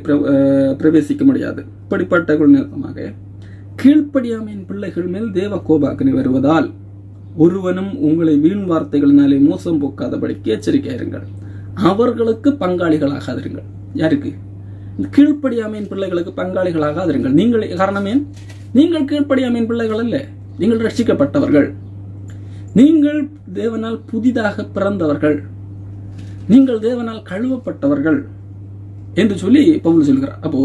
S1: பிரவேசிக்க முடியாது. இப்படிப்பட்ட நிமித்தமாக கீழ்ப்படியாமையின் பிள்ளைகள் மேல் தேவ கோபாக்கினை வருவதால் ஒருவனும் உங்களை வீண் வார்த்தைகளினாலே மோசம் போக்காதபடிக்கு எச்சரிக்கையாயிருங்கள், அவர்களுக்கு பங்காளிகளாகாதிருங்கள். யாருக்கு? கீழ்ப்படியாமையின் பிள்ளைகளுக்கு பங்காளிகளாகாதிருங்கள். நீங்கள் காரணமே, நீங்கள் கீழ்ப்படியாமையின் பிள்ளைகள் அல்ல, நீங்கள் ரட்சிக்கப்பட்டவர்கள், நீங்கள் தேவனால் புதிதாக பிறந்தவர்கள், நீங்கள் தேவனால் கழுவப்பட்டவர்கள் என்று சொல்லி பவுல் சொல்கிறார். அப்போ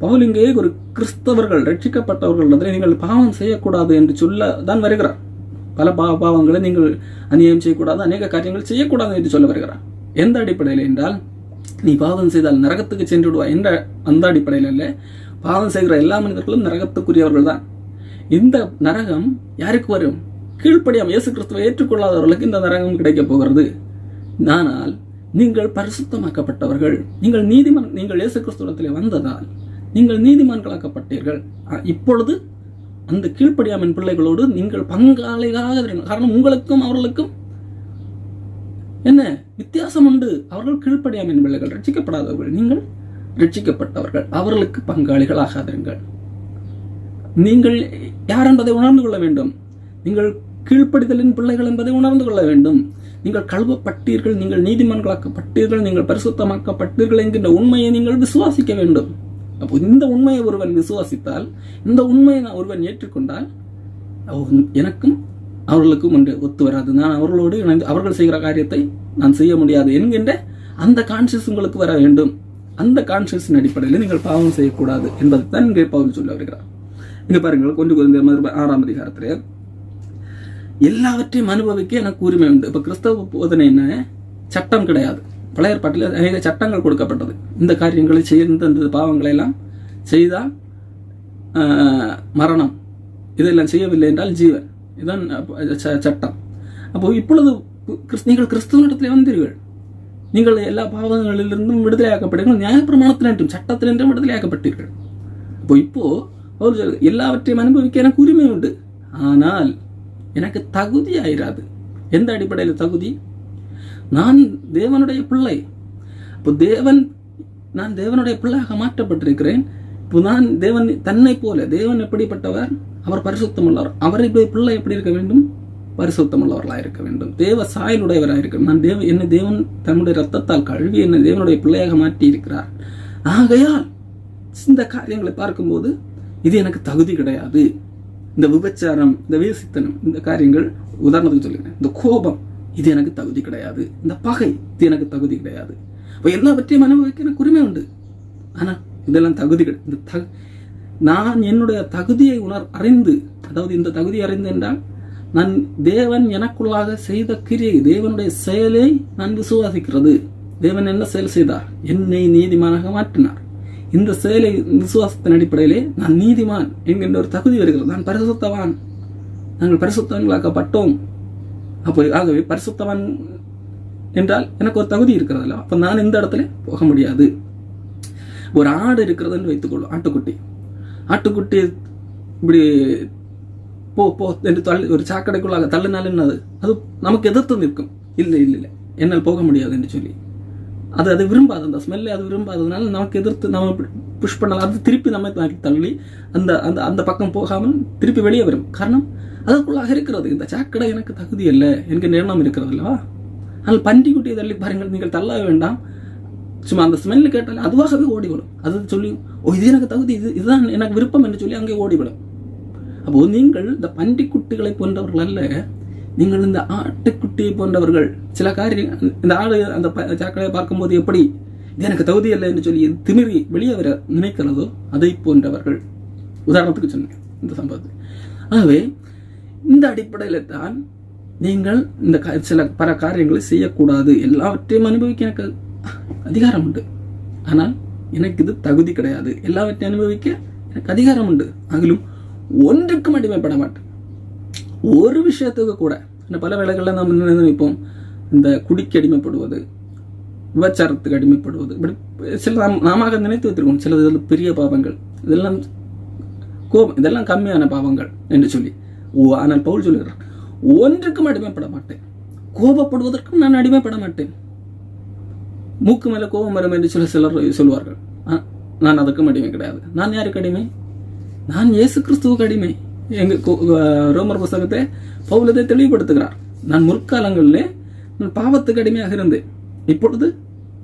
S1: பவுல் இங்கே ஒரு கிறிஸ்தவர்கள், ரட்சிக்கப்பட்டவர்கள் நீங்கள் பாவம் செய்யக்கூடாது என்று சொல்ல தான் வருகிறார். பல பாவங்களை நீங்கள் அநியாயம் செய்யக்கூடாது, அநேக காரியங்கள் செய்யக்கூடாது என்று சொல்ல வருகிறார். எந்த அடிப்படையில் என்றால், நீ பாவம் செய்தால் நரகத்துக்கு சென்று விடுவா என்ற அந்த அடிப்படையில் அல்ல. பாவம் செய்கிற எல்லா மனிதர்களும் நரகத்துக்குரியவர்கள் தான். இந்த நரகம் யாருக்கு வரும்? கீழ்ப்படியாம இயேசு கிறிஸ்துவை ஏற்றுக்கொள்ளாதவர்களுக்கு இந்த நரகம் கிடைக்கப் போகிறது. ஆனால் நீங்கள் பரிசுத்தமாக்கப்பட்டவர்கள், நீங்கள் இயேசு கிறிஸ்துவிடத்திலே வந்ததால் நீங்கள் நீதிமான்களாக்கப்பட்டீர்கள். இப்பொழுது அந்த கீழ்ப்படியாமையின் பிள்ளைகளோடு நீங்கள் பங்காளிகளாக இருக்கிறீர்கள். காரணம், உங்களுக்கும் அவர்களுக்கும் என்ன வித்தியாசம் உண்டு? அவர்கள் கீழ்ப்படியாமையின் பிள்ளைகள், ரட்சிக்கப்படாதவர்கள், நீங்கள் ரட்சிக்கப்பட்டவர்கள், அவர்களுக்கு பங்காளிகள் ஆகாதிருங்கள். நீங்கள் யார் என்பதை உணர்ந்து கொள்ள வேண்டும். நீங்கள் கீழ்ப்படிதலின் பிள்ளைகள் என்பதை உணர்ந்து கொள்ள வேண்டும். நீங்கள் கழுவப்பட்டீர்கள், நீங்கள் நீதிமான்களாக்கப்பட்டீர்கள், நீங்கள் பரிசுத்தமாக்கப்பட்டீர்கள் என்கின்ற உண்மையை நீங்கள் விசுவாசிக்க வேண்டும். அப்போ இந்த உண்மையை ஒருவன் விசுவாசித்தால், இந்த உண்மையை ஒருவன் ஏற்றுக்கொண்டால், எனக்கும் அவர்களுக்கும் ஒன்று ஒத்து வராது, நான் அவர்களோடு இணைந்து அவர்கள் செய்கிற காரியத்தை நான் செய்ய முடியாது என்கின்ற அந்த கான்சியஸ் உங்களுக்கு வர வேண்டும். அந்த கான்சியஸின் அடிப்படையில் நீங்கள் பாவம் செய்யக்கூடாது என்பதை தான் இங்கே பவுல் சொல்ல வருகிறார். இங்க பாருங்கள், 1 கொரிந்தியர் 6ஆம் அதிகாரத்திலே எல்லாவற்றையும் அனுபவிக்க எனக்கு உரிமை உண்டு. இப்ப கிறிஸ்தவ போதனை என்ன? சட்டம் கிடையாது. பழைய ஏற்பாட்டில் அநேக சட்டங்கள் கொடுக்கப்பட்டது. இந்த காரியங்களை செய்த இந்த பாவங்களை எல்லாம் செய்தால் மரணம், இதெல்லாம் செய்யவில்லை என்றால் ஜீவன், இதுதான் சட்டம். அப்போ இப்பொழுது நீங்கள் கிறிஸ்துவனிடத்திலே வந்தீர்கள், நீங்கள் எல்லா பாவங்களிலிருந்தும் விடுதலையாக்கப்பட்டீர்கள், நியாயப்பிரமாணத்திலும் சட்டத்திலிருந்தும் விடுதலையாக்கப்பட்டீர்கள். இப்போ எல்லாவற்றையும் அனுபவிக்க எனக்கு உரிமை உண்டு, ஆனால் எனக்கு தகுதி ஆயிராது. எந்த அடிப்படையில் தகுதி? நான் தேவனுடைய பிள்ளை. இப்போ நான் தேவனுடைய பிள்ளையாக மாற்றப்பட்டிருக்கிறேன். இப்போ நான் தேவன் தன்னை போல, தேவன் எப்படிப்பட்டவர்? அவர் பரிசுத்தம் உள்ளவர். அவரை பிள்ளை எப்படி இருக்க வேண்டும்? பரிசுத்தம் உள்ளவர்களாக இருக்க வேண்டும், தேவ சாயலுடையவராக இருக்க வேண்டும். என்னை தேவன் தன்னுடைய ரத்தத்தால் கழுவி என்னை தேவனுடைய பிள்ளையாக மாற்றி இருக்கிறார். ஆகையால் இந்த காரியங்களை பார்க்கும்போது இது எனக்கு தகுதி கிடையாது. இந்த விபச்சாரம், இந்த வேசித்தனம், இந்த காரியங்கள் உதாரணத்துக்கு சொல்லுங்க, இந்த கோபம் இது எனக்கு தகுதி கிடையாது, இந்த பகை இது எனக்கு தகுதி கிடையாது. இப்போ எல்லாவற்றையும் அனுபவிக்க எனக்கு உரிமை உண்டு. ஆனால் இதெல்லாம் தகுதி நான் என்னுடைய தகுதியை அறிந்து, அதாவது இந்த தகுதி அறிந்து என்றால் நான் தேவன் எனக்குள்ளாக செய்த கிரியை, தேவனுடைய செயலை நான் விசுவாசிக்கிறது. தேவன் என்ன செயல் செய்தார்? என்னை நீதிமானாக மாற்றினார். இந்த செயலை விசுவாசத்தின் அடிப்படையிலே நான் நீதிமான் என்கின்ற ஒரு தகுதி வருகிறது. நான் பரிசுத்தவான், நாங்கள் பரிசுத்தவான்களாக்கப்பட்டோம். அப்போ ஆகவே பரிசுத்தவான் என்றால் எனக்கு ஒரு தகுதி இருக்கிறது. அப்போ நான் இந்த இடத்துல போக முடியாது. ஒரு ஆடு இருக்கிறதுன்னு வைத்துக்கொள்ளும், ஆட்டுக்குட்டி இப்படி போ போ என்று ஒரு சாக்கடைக்குள்ளாக தள்ளினால் என்னது? அது நமக்கு எதிர்த்து நிற்கும். இல்லை இல்லை இல்லை, என்னால் போக முடியாது என்று சொல்லி அது விரும்பாது. அந்த ஸ்மெல்லை அது விரும்பாததுனால நமக்கு எதிர்த்து நம்ம புஷ் பண்ணலாம். அது திருப்பி நம்ம தள்ளி அந்த அந்த அந்த பக்கம் போகாமல் திருப்பி வெளியே வரும். காரணம் அதற்குள்ளாக இருக்கிறது. இந்த சாக்கடை எனக்கு தகுதி இல்லை என்கிற எண்ணம் இருக்கிறது அல்லவா? ஆனால் பன்றிக்குட்டியை தள்ளி பாருங்கள், நீங்கள் தள்ள வேண்டாம். சும்மா அந்த ஸ்மெல்லு கேட்டால் அதுவாகவே ஓடிவிடும். அது சொல்லி இது எனக்கு தகுதி, இதுதான் எனக்கு விருப்பம் என்று சொல்லி அங்கே ஓடிவிடும். அப்போது நீங்கள் இந்த பன்றிக்குட்டிகளை போன்றவர்கள் அல்ல, நீங்கள் இந்த ஆட்டுக்குட்டியை போன்றவர்கள். சில காரியம் இந்த ஆடு அந்த சாக்கடையை பார்க்கும்போது எப்படி இது எனக்கு தகுதி இல்லை என்று சொல்லி திமிரி வெளியே வர நினைக்கிறதோ அதை போன்றவர்கள். உதாரணத்துக்கு சொன்னேன் இந்த சம்பவத்தை. ஆகவே இந்த அடிப்படையில் தான் நீங்கள் இந்த சில பல காரியங்களை செய்யக்கூடாது. எல்லாவற்றையும் அனுபவிக்க எனக்கு அதிகாரம் உண்டு, ஆனால் எனக்கு இது தகுதி கிடையாது. எல்லாவற்றையும் அனுபவிக்க எனக்கு அதிகாரம் உண்டு, அதிலும் ஒன்றுக்கும் அடிமைப்பட மாட்டேன். ஒரு விஷயத்துக்கு கூட பல வேளைகளில் நாம் என்ன நினைப்போம், இந்த குடிக்கு அடிமைப்படுவது, விபச்சாரத்துக்கு அடிமைப்படுவது, இப்படி சில நாம நினைத்து வைத்திருக்கோம். சில பெரிய பாவங்கள், இதெல்லாம் கோபம், இதெல்லாம் கம்மியான பாவங்கள் என்று சொல்லி. ஆனால் பவுல் சொல்லுகிறார், ஒன்றுக்கும் அடிமைப்பட மாட்டேன். கோபப்படுவதற்கும் நான் அடிமைப்பட மாட்டேன். மூக்கு மேல கோபம் வரும் என்று சிலர் சொல்வார்கள். நான் அதுக்கும் அடிமை கிடையாது. நான் யாருக்கு அடிமை? நான் இயேசு கிறிஸ்துவுக்கு அடிமை. எங்க ரோமர் புத்தகத்தை பவுலத்தை தெளிவுபடுத்துகிறார். நான் முற்காலங்களிலே நான் பாவத்துக்கு அடிமையாக இருந்தேன், இப்பொழுது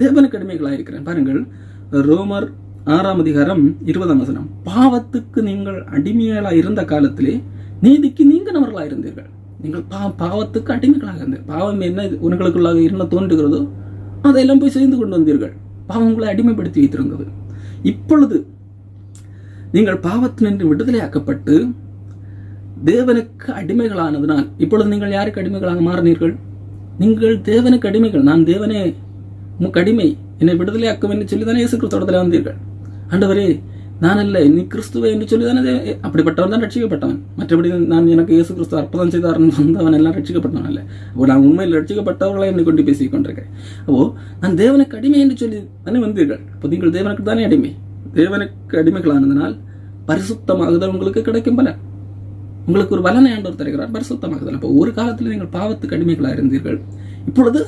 S1: தேவனுக்கு அடிமைகளாக இருக்கிறேன். பாருங்கள், ரோமர் 6 அதிகாரம் 20 பாவத்துக்கு நீங்கள் அடிமைகளாக இருந்த காலத்திலே நீதிக்கு நீங்கினவர்களாக இருந்தீர்கள். நீங்கள் பாவத்துக்கு அடிமைகளாக இருந்தீர்கள். பாவம் என்ன உங்களுக்குள்ளாக என்ன தோன்றுகிறதோ அதையெல்லாம் போய் செய்து கொண்டு வந்தீர்கள். பாவம் உங்களை அடிமைப்படுத்தி வைத்திருந்தது. இப்பொழுது நீங்கள் பாவத்தினின்று விடுதலையாக்கப்பட்டு தேவனுக்கு அடிமைகளானதுனால் இப்பொழுது நீங்கள் யாருக்கு அடிமைகளாக மாறினீர்கள்? நீங்கள் தேவனுக்கு அடிமைகள். நான் தேவனே உமக்கு அடிமை, என்னை விடுதலையாக்கும் என்று சொல்லி தானே இயேசு கிறிஸ்துவத்தில் வந்தீர்கள். ஆண்டவரே நான் அல்ல, நீ கிறிஸ்துவை என்று சொல்லி தானே, அப்படிப்பட்டவன் தான் ரட்சிக்கப்பட்டவன். மற்றபடி நான் எனக்கு இயேசு கிறிஸ்து அற்புதம் செய்தார் வந்தவன் எல்லாம் ரட்சிக்கப்பட்டவன் அல்ல. அப்போ நான் உண்மையில் ரட்சிக்கப்பட்டவர்களை என்னை கொண்டு பேசிக் கொண்டிருக்கேன். அப்போ நான் தேவனுக்கு அடிமை என்று சொல்லி தானே வந்தீர்கள். அப்போ நீங்கள் தேவனுக்கு தானே அடிமை. தேவனுக்கு அடிமைகளானதனால் பரிசுத்தமாகுதல் உங்களுக்கு கிடைக்கும் பலன். உங்களுக்கு ஒரு பலனை ஆண்டவர் தருகிறார், பரிசுத்தமாகுதல். அப்போ ஒரு காலத்தில் நீங்கள் பாவத்துக்கு அடிமைகளாக இருந்தீர்கள், இப்பொழுது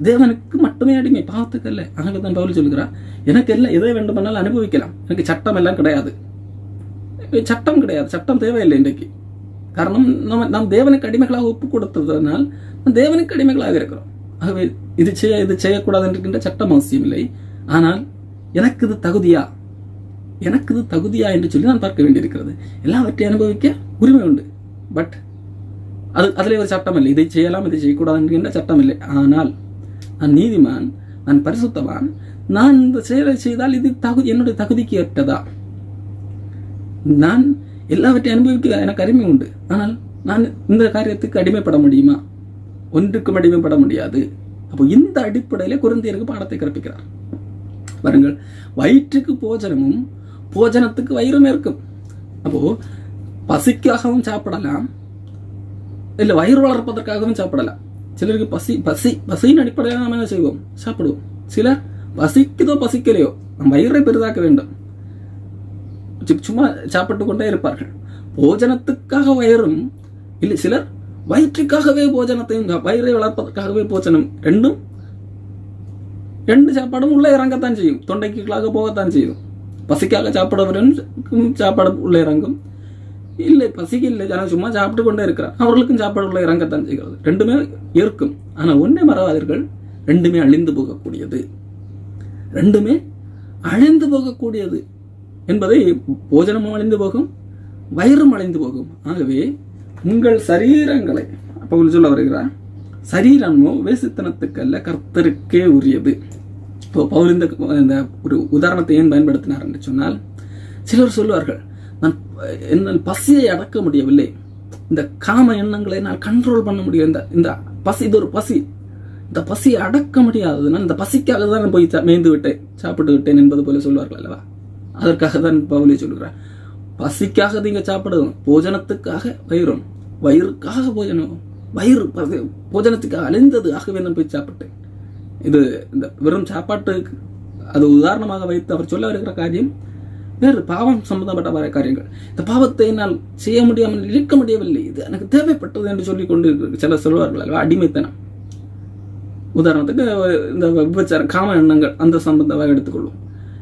S1: தேவனுக்கு மட்டுமே அடிமை, பாவத்துக்கு அல்ல. ஆகவே தான் பவுல் சொல்கிறார், எனக்கு எல்லாம் எதை வேண்டுமானாலும் அனுபவிக்கலாம், எனக்கு சட்டம் எல்லாம் கிடையாது. சட்டம் கிடையாது, சட்டம் தேவையில்லை இன்றைக்கு. காரணம் நாம் தேவனுக்கு அடிமைகளாக ஒப்பு கொடுத்ததனால் தேவனுக்கு அடிமைகளாக இருக்கிறோம். ஆகவே இது செய்யக்கூடாது என்கின்ற சட்டம் அவசியம் இல்லை. ஆனால் எனக்கு இது தகுதியா, எனக்கு இது தகுதியா என்று சொல்லி நான் பார்க்க வேண்டியிருக்கிறது. எல்லாவற்றையும் அனுபவிக்க உரிமை உண்டு, பட் அதில் ஒரு சட்டம் இல்லை, இதை செய்யலாம் இதை செய்யக்கூடாது என்கின்ற சட்டம் இல்லை. ஆனால் நான் நீதிமான், நான் பரிசுத்தவான், நான் இந்த செயலை செய்தால் இது என்னுடைய தகுதிக்கு ஏற்றதா? நான் எல்லாவற்றையும் அனுபவிக்க எனக்கு அருமை உண்டு, ஆனால் நான் இந்த காரியத்துக்கு அடிமைப்பட முடியுமா? ஒன்றுக்கும் அடிமைப்பட முடியாது. அப்போ இந்த அடிப்படையில கொரிந்தியருக்கு பாடத்தை கற்பிக்கிறார். பாருங்கள், வயிற்றுக்கு போஜனமும் போஜனத்துக்கு வயிறும் இருக்கும். அப்போ பசிக்காகவும் சாப்பிடலாம், இல்லை வயிறு வளர்ப்பதற்காகவும் சாப்பிடலாம். சிலருக்கு பசியின் அடிப்படையில் நாம் என்ன செய்வோம்? சாப்பிடுவோம். சிலர் பசிக்குதோ பசிக்கலையோ நம் வயிறை பெரிதாக்க வேண்டும், சும்மா சாப்பிட்டு கொண்டே இருப்பார்கள். போஜனத்துக்காக வயிறும் இல்லை, சிலர் வயிற்றுக்காகவே போஜனத்தையும், வயிறை வளர்ப்பதற்காகவே போஜனம், ரெண்டு சாப்பாடும் உள்ள இறங்கத்தான் செய்யும், தொண்டைக்குள்ளாக போகத்தான் செய்யும். பசிக்காக சாப்பிடுறவரும் சாப்பாடு உள்ள இறங்கும், இல்லை பசிக்கு இல்லை, ஆனால் சும்மா சாப்பிட்டு கொண்டே இருக்கிறார், அவர்களுக்கும் சாப்பாடு உள்ள இறங்கத்தான் செய்கிறது. ரெண்டுமே இருக்கும். ஆனால் ஒன்றே மறவாதீர்கள், ரெண்டுமே அழிந்து போகக்கூடியது, ரெண்டுமே அழிந்து போகக்கூடியது என்பதை போஜனமும் அழிந்து போகும், வயிறும் அழிந்து போகும். ஆகவே உங்கள் சரீரங்களை பவுல் சொல்ல வருகிறார், சரீரமோ வேசித்தனத்துக்கு அல்ல கர்த்தருக்கே உரியது. இப்போ பவுல் இந்த ஒரு உதாரணத்தை ஏன் பயன்படுத்தினார் என்று சொன்னால், சிலர் சொல்வார்கள், என்னால் பசியை அடக்க முடியவில்லை, இந்த காம எண்ணங்களை நான் கண்ட்ரோல் பண்ண முடியும், இந்த பசி, இது ஒரு பசி, இந்த பசியை அடக்க முடியாதது, நான் இந்த பசிக்காக தான் போய் மேய்ந்து விட்டேன், சாப்பிட்டு விட்டேன் என்பது போல சொல்வார்கள் அல்லவா? அதற்காக தான் பவுலே சொல்கிறார், பசிக்காக நீங்க சாப்பிடுவோம், போஜனத்துக்காக வயிறும், வயிறுக்காக போஜனம், வயிறு போஜனத்துக்காக அழிந்தது, ஆகவே நான் போய் சாப்பிட்டேன். இது இந்த வெறும் சாப்பாட்டு அது உதாரணமாக வைத்து அவர் சொல்ல வருகிற காரியம் வேறு பாவம் சம்பந்தப்பட்ட காரியங்கள். இந்த பாவத்தை என்னால் செய்ய முடியாமல் இருக்க முடியவில்லை, இது எனக்கு தேவைப்பட்டது என்று சொல்லிக் கொண்டு சில சொல்வார்கள் அல்லவா, அடிமைத்தனம். உதாரணத்துக்கு இந்த விபச்சாரம், காம எண்ணங்கள் அந்த சம்பந்தமாக எடுத்துக்கொள்ளும்.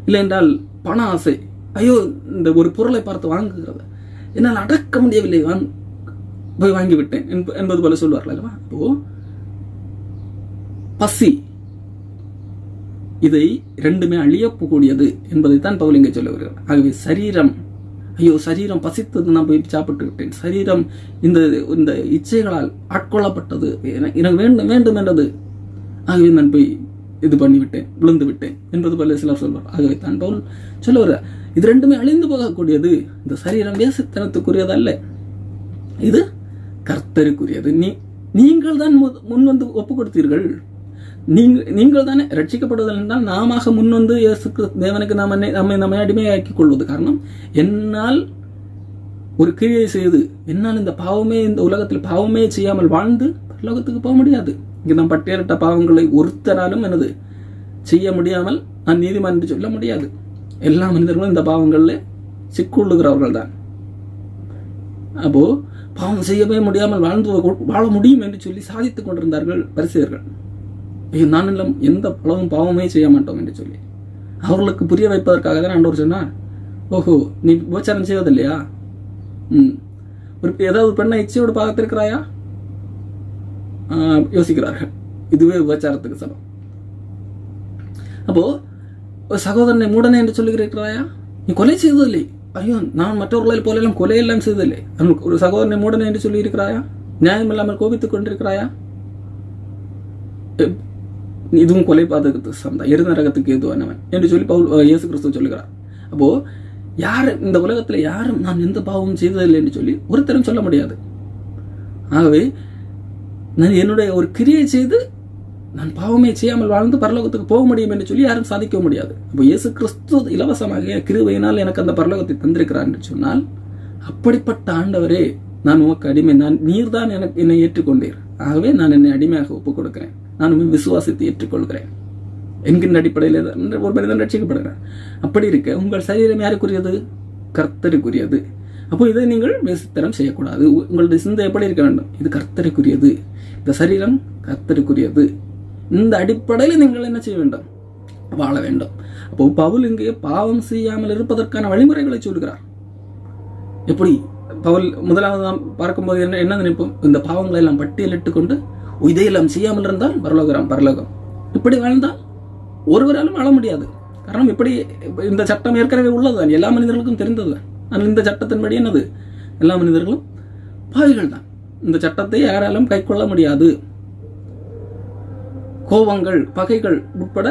S1: இல்லை என்றால் பண ஆசை, ஐயோ இந்த ஒரு பொருளை பார்த்து வாங்குகிறது, என்னால் அடக்க முடியவில்லை, போய் வாங்கிவிட்டேன் என்பது போல சொல்வார்கள் அல்லவா? அப்போ பசி, இதை ரெண்டுமே அழியக்கூடியது என்பதைத்தான் பவுல் இங்கே சொல்ல வருகிறார். ஆகவே சரீரம், ஐயோ சரீரம் பசித்தது, நான் போய் சாப்பிட்டு விட்டேன், சரீரம் இந்த இச்சைகளால் ஆட்கொள்ளப்பட்டது, எனக்கு வேண்டும் வேண்டும் என்றது, ஆகவே நான் போய் இது பண்ணிவிட்டேன், விழுந்து விட்டேன் என்பது போல சிலர் சொல்வார். ஆகவே தான் பவுல் சொல்ல வருகிறார், இது ரெண்டுமே அழிந்து போகக்கூடியது, இந்த சரீரம் வேசித்தனத்துக்குரியது அல்ல, இது கர்த்தருக்குரியது. நீங்கள் தான் முன் வந்து ஒப்பு கொடுத்தீர்கள், நீங்கள் தானே ரட்சிக்கப்படுவதில் என்றால் நாம முன் வந்து தேவனுக்கு நம்மை அடிமையாக்கிக் கொள்வது. காரணம், என்னால் ஒரு கிரியை செய்து என்னால் இந்த பாவமே, இந்த உலகத்தில் பாவமே செய்யாமல் வாழ்ந்து பரலோகத்துக்கு போக முடியாது. இங்கே நாம் பட்டியலிட்ட பாவங்களை ஒருத்தராலும் எனது செய்ய முடியாமல் நான் நீதிமான் என்று சொல்ல முடியாது. எல்லா மனிதர்களும் இந்த பாவங்களில் சிக்குள்ளுகிறவர்கள் தான். அப்போ பாவம் செய்யவே முடியாமல் வாழ முடியும் என்று சொல்லி சாதித்துக் கொண்டிருந்தார்கள் பரிசேயர்கள். நான் எல்லாம் எந்த பாவமே செய்ய மாட்டோம் என்று சொல்லி அவர்களுக்கு புரிய வைப்பதற்காக தான் ஆண்டவர் சொன்னார், ஓஹோ நீ விபச்சாரம் செய்வதில்லையா, ஒரு ஏதாவது பெண்ணை இச்சையோடு பார்த்திருக்கிறாயா, யோசிக்கிறார்கள், இதுவே விபச்சாரத்துக்கு சமம். அப்போ சகோதரனை மூடனே என்று சொல்லுகிறாயா, நீ கொலை செய்வதில்லை, ஐயோ நான் மற்றவர்களை போலெல்லாம் கொலையெல்லாம் செய்வதில்லை, ஒரு சகோதரனை மூடனே என்று சொல்லி இருக்கிறாயா, நியாயம் இல்லாமல் கோபித்துக் கொண்டிருக்கிறாயா, இதுவும் கொலை பாதகத்துக்கு சமம், எருநரகத்துக்கு ஏதுவானவன் என்று சொல்லி இயேசு கிறிஸ்து சொல்லுகிறார். அப்போ யார் இந்த உலகத்தில் யாரும் நான் எந்த பாவமும் செய்ததில்லை என்று சொல்லி ஒருத்தரும் சொல்ல முடியாது. ஆகவே நான் என்னுடைய ஒரு கிரியை செய்து நான் பாவமே செய்யாமல் வாழ்ந்து பரலோகத்துக்கு போக முடியும் என்று சொல்லி யாரும் சாதிக்க முடியாது. அப்போ இயேசு கிறிஸ்து இலவசமாக கிருபையினால் எனக்கு அந்த பரலோகத்தை தந்திருக்கிறார் என்று சொன்னால், அப்படிப்பட்ட ஆண்டவரே நான் உமக்கு அடிமை, நீர்தான் என்னை ஏற்றுக்கொண்டீர், ஆகவே நான் என்னை அடிமையாக ஒப்புக் கொடுக்கிறேன், நான் விசுவாசித்து ஏற்றுக்கொள்கிறேன் என்கின்ற அடிப்படையில் ஒரு மனிதன் ரட்சிக்கப்படுகிறார். அப்படி இருக்க உங்கள் சரீரம் யாருக்குரியது? கர்த்தருக்குரியது. அப்போ இதை நீங்கள் வேசித்தனம் செய்யக்கூடாது. உங்களுடைய சிந்தை எப்படி இருக்க வேண்டும்? இது கர்த்தருக்குரியது, இந்த சரீரம் கர்த்தருக்குரியது. இந்த அடிப்படையில் நீங்கள் என்ன செய்ய வேண்டும்? வாழ வேண்டும். அப்போ பவுல் இங்கே பாவம் செய்யாமல் இருப்பதற்கான வழிமுறைகளை சொல்கிறார். எப்படி? பவுல் முதலாவது நாம் பார்க்கும்போது என்ன நினைப்போம்? இந்த பாவங்களை எல்லாம் பட்டியலிட்டு கொண்டு இதையெல்லாம் செய்யாமல் இருந்தால் பரலோகம், இப்படி வாழ்ந்தால் ஒருவராலும் வாழ முடியாது. காரணம், இப்படி இந்த சட்டம் ஏற்கனவே உள்ளதுதான், எல்லா மனிதர்களுக்கும் தெரிந்ததுதான். ஆனால் இந்த சட்டத்தின்படி என்னது? எல்லா மனிதர்களும் பாவிகள் தான். இந்த சட்டத்தை யாராலும் கை கொள்ள முடியாது. கோபங்கள், பகைகள் உட்பட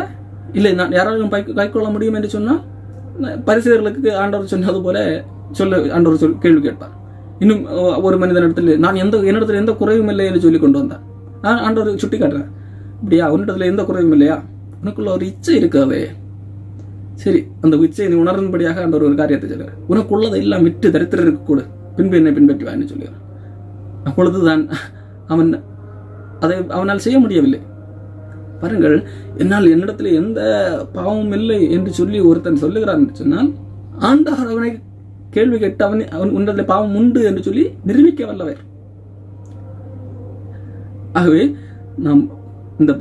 S1: இல்லை, நான் யாராலும் கை கொள்ள முடியும் என்று சொன்னால் பரிசேயர்களுக்கு ஆண்டவர் சொன்னது போல ஆண்டவர் கேள்வி கேட்டார். இன்னும் ஒரு மனிதனிடத்தில் நான் என்னிடத்தில் எந்த குறைவும் இல்லை என்று சொல்லி கொண்டு வந்தார். ஆண்டவர் சுட்டி காட்டுறேன், அப்படியா உன்னிடத்துல எந்த குறைவும் இல்லையா? உனக்குள்ள ஒரு இச்சை இருக்காவே, சரி அந்த இச்சை நீ உணரும்படியாக ஆண்டவர் ஒரு காரியத்தை சொல்லுறார். உனக்குள்ளதை எல்லாம் விட்டு தரித்திரருக்கு கூட பின்பு என்னை பின்பற்றி வான்னு சொல்லுகிறார். அப்பொழுதுதான் அவனால் செய்ய முடியவில்லை. பாருங்கள், என்னிடத்துல எந்த பாவமும் இல்லை என்று சொல்லி ஒருத்தன் சொல்லுகிறான் என்று சொன்னால், ஆண்டவர் அவனை கேள்வி கேட்டு அவன் உன்னிடத்துல பாவம் உண்டு என்று சொல்லி நிரூபிக்க வல்லவர். ஆகவே நாம் இந்த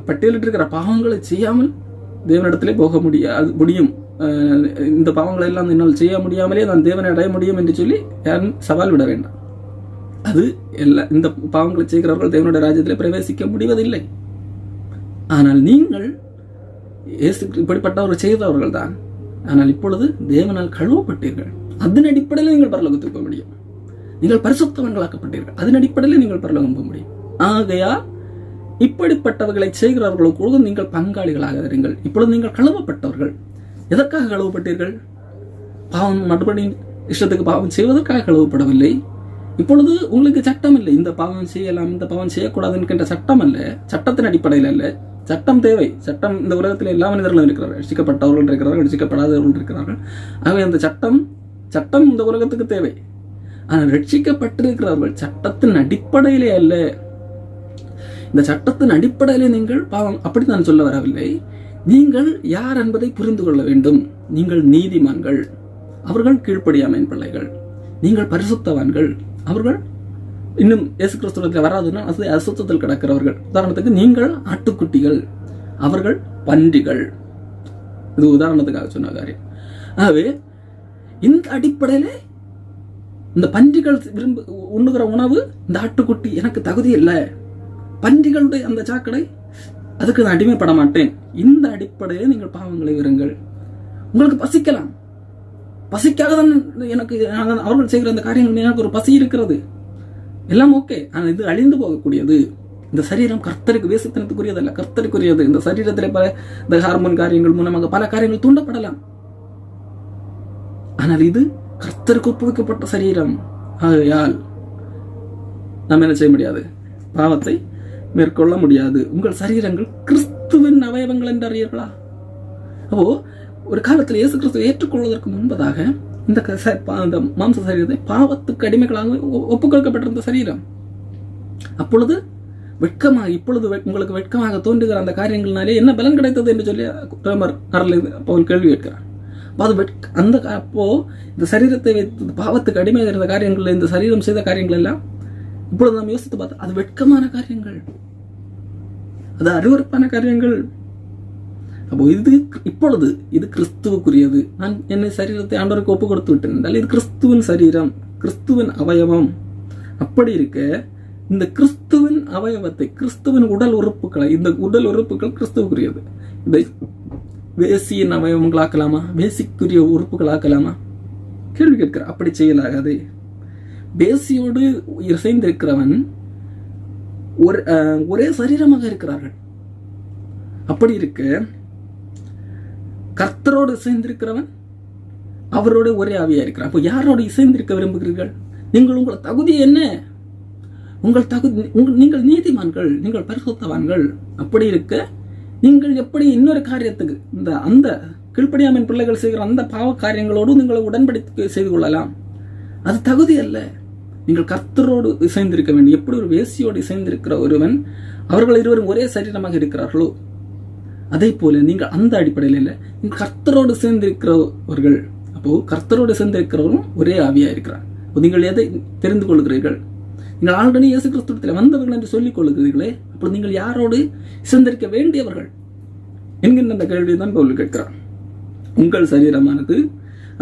S1: பட்டியலிட்டு இருக்கிற பாவங்களை செய்யாமல் தேவனிடத்திலே போக முடியும். இந்த பாவங்களை எல்லாம் என்னால் செய்ய முடியாமலே நான் தேவனை அடைய முடியும் என்று சொல்லி யாரும் சவால் விட வேண்டாம். அது இந்த பாவங்களை செய்கிறவர்கள் தேவனுடைய ராஜ்யத்திலே பிரவேசிக்க முடிவதில்லை. ஆனால் நீங்கள் இப்படிப்பட்ட ஒரு செய்தவர்கள் தான். ஆனால் இப்பொழுது தேவனால் கழுவப்பட்டீர்கள். அதன் அடிப்படையில் நீங்கள் பரலோகத்துக்கு போக முடியும். நீங்கள் பரிசுத்தவான்களாக்கப்பட்டீர்கள். அதன் அடிப்படையில் நீங்கள் பரலோகம் போக முடியும். ஆகையால் இப்படிப்பட்டவர்களை செய்கிறவர்களுக்கு நீங்கள் பங்காளிகளாக இருங்கள். இப்பொழுது நீங்கள் கழுவப்பட்டவர்கள். எதற்காக கழுவப்பட்டீர்கள்? பாவம் மறுபடியும் இஷ்டத்துக்கு பாவம் செய்வதற்காக கழுவப்படவில்லை. இப்பொழுது உங்களுக்கு சட்டம் இல்லை, இந்த பாவம் செய்யலாம், இந்த பாவம் செய்யக்கூடாது என்கின்ற சட்டம் அல்ல. சட்டத்தின் அடிப்படையில் அல்ல. சட்டம் தேவை. சட்டம் இந்த உலகத்தில் எல்லா மனிதர்களும் இருக்கிறார்கள். ரட்சிக்கப்பட்டவர்கள் இருக்கிறார்கள், ரட்சிக்கப்படாதவர்கள் இருக்கிறார்கள். ஆகவே அந்த சட்டம் இந்த உலகத்துக்கு தேவை. ஆனால் ரட்சிக்கப்பட்டிருக்கிறவர்கள் சட்டத்தின் அடிப்படையிலே அல்ல. இந்த சட்டத்தின் அடிப்படையிலே நீங்கள் பாவம், அப்படி நான் சொல்ல வரவில்லை. நீங்கள் யார் என்பதை புரிந்து கொள்ள வேண்டும். நீங்கள் நீதிமான்கள், அவர்கள் கீழ்ப்படியாமையின் பிள்ளைகள். நீங்கள் பரிசுத்தவான்கள், அவர்கள் இன்னும் இயேசு கிறிஸ்துவத்தில் வராதுன்னா அது அசுத்தத்தில் கிடக்கிறவர்கள். உதாரணத்துக்கு நீங்கள் ஆட்டுக்குட்டிகள், அவர்கள் பன்றிகள். இது உதாரணத்துக்காக சொன்ன காரியம். ஆகவே இந்த அடிப்படையிலே இந்த பன்றிகள் உண்ணுகிற உணவு, இந்த ஆட்டுக்குட்டி எனக்கு தகுதி இல்லை, பன்றிகளுடைய அந்த சாக்கடை, அதுக்கு நான் அடிமைப்பட மாட்டேன். இந்த அடிப்படையில் நீங்கள் பாவங்களை விருங்கள். உங்களுக்கு பசிக்கலாம், பசிக்காக தான் எனக்கு அவர்கள் செய்கிற அந்த காரியங்கள் எனக்கு ஒரு பசி இருக்கிறது, எல்லாம் ஓகே. ஆனால் இது அழிந்து போகக்கூடியது. இந்த சரீரம் கர்த்தருக்கு வேசித்தனத்துக்குரியதல்ல, கர்த்தருக்குரியது. இந்த சரீரத்தில் பல இந்த ஹார்மோன் காரியங்கள் மூலமாக பல காரியங்கள் தூண்டப்படலாம். ஆனால் இது கர்த்தருக்கு ஒப்புவிக்கப்பட்ட சரீரம். ஆகையால் நாம் என்ன செய்ய முடியாது? பாவத்தை மேற்கொள்ள முடியாது. உங்கள் சரீரங்கள் கிறிஸ்துவின் அவயவங்கள் என்று அறியீர்களா? அப்போ ஒரு காலத்தில் இயேசு கிறிஸ்துவை ஏற்றுக்கொள்வதற்கு முன்பதாக இந்த மாம்ச சரீரத்தை பாவத்துக்கு அடிமைகளாக ஒப்புக்கொடுக்கப்பட்டிருந்த சரீரம். அப்பொழுது வெட்கமாக, இப்பொழுது உங்களுக்கு வெட்கமாக தோன்றுகிற அந்த காரியங்களினாலே என்ன பலன் கிடைத்தது என்று சொல்லி ரோமர் 6 பவுல் கேள்வி கேட்கிறார். அப்போ இந்த சரீரத்தை வைத்து பாவத்துக்கு அடிமையாக இருந்த காரியங்கள், இந்த சரீரம் செய்த காரியங்கள் எல்லாம் இப்பொழுது நாம் யோசித்து பார்த்தா அது வெட்கமான காரியங்கள், அது அருவருப்பான காரியங்கள். அப்போ இப்பொழுது இது கிறிஸ்துவுக்குரியது. நான் என்னை சரீரத்தை ஆண்டவருக்கு ஒப்பு கொடுத்து விட்டேன் என்றால் இது கிறிஸ்துவின் சரீரம், கிறிஸ்துவின் அவயவம். அப்படி இருக்க இந்த கிறிஸ்துவின் அவயவத்தை, கிறிஸ்துவின் உடல் உறுப்புகளை, இந்த உடல் உறுப்புகள் கிறிஸ்துவுக்குரியது. இதை வேசியின் அவயவங்களாக்கலாமா? வேசிக்குரிய உறுப்புகளாக்கலாமா? கேள்வி கேட்கிற. அப்படி செய்யலாகாது. வேசியோடு இசைந்திருக்கிறவன் ஒரே சரீரமாக இருக்கிறார்கள். அப்படி இருக்க கர்த்தரோடு இசைந்திருக்கிறவன் அவரோடு ஒரே ஆவியா இருக்கிறான். அப்போ யாரோடு இசைந்திருக்க விரும்புகிறீர்கள்? நீங்கள் உங்கள் தகுதி என்ன? உங்கள் தகுதி, நீங்கள் நீதிமான்கள், நீங்கள் பரிசுத்தவான்கள். அப்படி இருக்க நீங்கள் எப்படி இன்னொரு காரியத்துக்கு அந்த கீழ்ப்படியாமையின் பிள்ளைகள் செய்கிற அந்த பாவ காரியங்களோடு நீங்கள் உடன்படிக்கை செய்து கொள்ளலாம்? அது தகுதி அல்ல. நீங்கள் கர்த்தரோடு இசைந்திருக்க வேண்டும். எப்படி ஒரு வேசியோடு இசைந்திருக்கிற ஒருவன், அவர்கள் இருவரும் ஒரே சரீரமாக இருக்கிறார்களோ அதே போல நீங்கள் அந்த அடிப்படையில் இல்லை, நீங்கள் கர்த்தரோடு சேர்ந்திருக்கிறவர்கள். அப்போ கர்த்தரோடு சேர்ந்திருக்கிறவரும் ஒரே ஆவியா இருக்கிறார். நீங்கள் எதை தெரிந்து கொள்கிறீர்கள்? நீங்கள் ஆல்ரெடி இயேசு கிறிஸ்துவத்தில் வந்தவர்கள் என்று சொல்லிக் கொள்கிறீர்களே, அப்போ நீங்கள் யாரோடு சேர்ந்திருக்க வேண்டியவர்கள் என்கின்ற அந்த கேள்வியை தான் பவுல் கேட்கிறார். உங்கள் சரீரமானது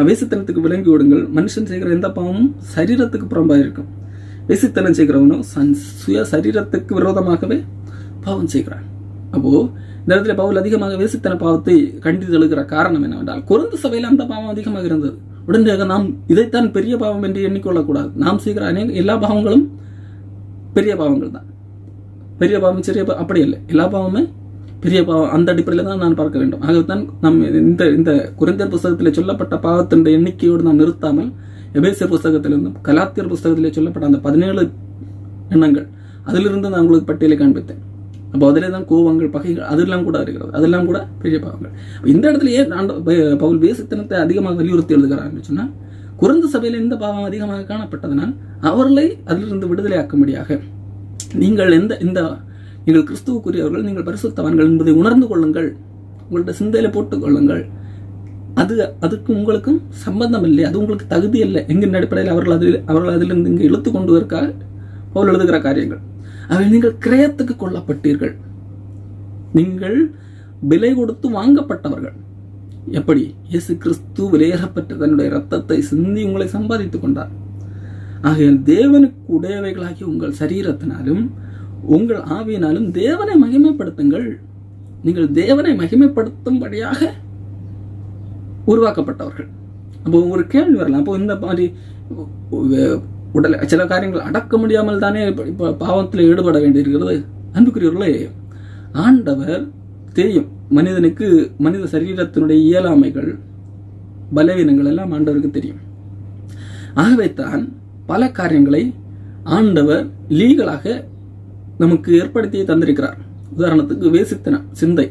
S1: வேசித்தனத்துக்கு விளங்கி விடுங்கள். மனுஷன் செய்கிற எந்த பாவமும் சரீரத்துக்கு புறம்பாக இருக்கும். வேசித்தனம் செய்கிறவனும் சுய சரீரத்துக்கு விரோதமாகவே பாவம் செய்கிறான். அப்போ இந்த இடத்துல பவுல் அதிகமாக வேசித்தன பாவத்தை கண்டித்து எழுகிற காரணம் என்னவென்றால், கொரிந்து சபையில் அந்த பாவம் அதிகமாக இருந்தது. உடனடியாக நாம் இதைத்தான் பெரிய பாவம் என்று எண்ணிக்கொள்ளக்கூடாது. நாம் செய்கிற எல்லா பாவங்களும் பெரிய பாவங்கள் தான். பெரிய பாவம் சிறிய அப்படி இல்லை, எல்லா பாவமே பெரிய பாவம். அந்த அடிப்படையில் தான் நான் பார்க்க வேண்டும். ஆகத்தான் நம் இந்த கொரிந்தியர் புஸ்தகத்தில் சொல்லப்பட்ட பாவத்தின் எண்ணிக்கையோடு நான் நிறுத்தாமல் எபேசியர் புஸ்தகத்திலிருந்தும் கலாத்தியர் புஸ்தகத்திலே சொல்லப்பட்ட அந்த 17 எண்ணங்கள், அதிலிருந்து நான் உங்களுக்கு பட்டியலை காண்பித்தேன். அப்போ அதிலே தான் கோவங்கள், பகைகள், அதெல்லாம் கூட இருக்கிறது. அதெல்லாம் கூட பெரிய பாவங்கள். இந்த இடத்துல ஏன் பவுல் வேசித்தனத்தை அதிகமாக வலியுறுத்தி எழுதுகிறார் சொன்னால், கொரிந்து சபையில் இந்த பாவம் அதிகமாக காணப்பட்டதனால் அவர்களை அதிலிருந்து விடுதலை ஆக்கும்படியாக நீங்கள் கிறிஸ்துவுக்குரியவர்கள், நீங்கள் பரிசுத்தவான்கள் என்பதை உணர்ந்து கொள்ளுங்கள், உங்கள்ட்ட சிந்தையில போட்டுக் கொள்ளுங்கள். அதுக்கு உங்களுக்கும் சம்பந்தம் இல்லை, அது உங்களுக்கு தகுதி இல்லை என்கின்ற அடிப்படையில் அவர்கள் அதிலிருந்து இங்கு இழுத்து கொண்டுவதற்காக பவுல் எழுதுகிற காரியங்கள். அவை நீங்கள் கிரயத்துக்கு கொல்லப்பட்டீர்கள், நீங்கள் விலை கொடுத்து வாங்கப்பட்டவர்கள். எப்படி? இயேசு கிறிஸ்து விலையேறப்பட்ட தன்னுடைய இரத்தத்தை சிந்தி உங்களை சம்பாதித்துக் கொண்டார். ஆகையால் தேவனுக்கு உடையவைகளாகி உங்கள் சரீரத்தினாலும் உங்கள் ஆவியினாலும் தேவனை மகிமைப்படுத்துங்கள். நீங்கள் தேவனை மகிமைப்படுத்தும்படியாக உருவாக்கப்பட்டவர்கள். அப்போ ஒரு கேள்வி வரலாம், அப்போ இந்த மாதிரி உடலை சில காரியங்கள் அடக்க முடியாமல் தானே இப்போ பாவத்தில் ஈடுபட வேண்டியிருக்கிறது? அன்புக்குரியவர்களே, ஆண்டவர் தெரியும் மனிதனுக்கு, மனித சரீரத்தினுடைய இயலாமைகள் பலவீனங்கள் எல்லாம் ஆண்டவருக்கு தெரியும். ஆகவே தான் பல காரியங்களை ஆண்டவர் லீகலாக நமக்கு ஏற்படுத்தி தந்திருக்கிறார். உதாரணத்துக்கு வேசித்தனம், சிந்தை,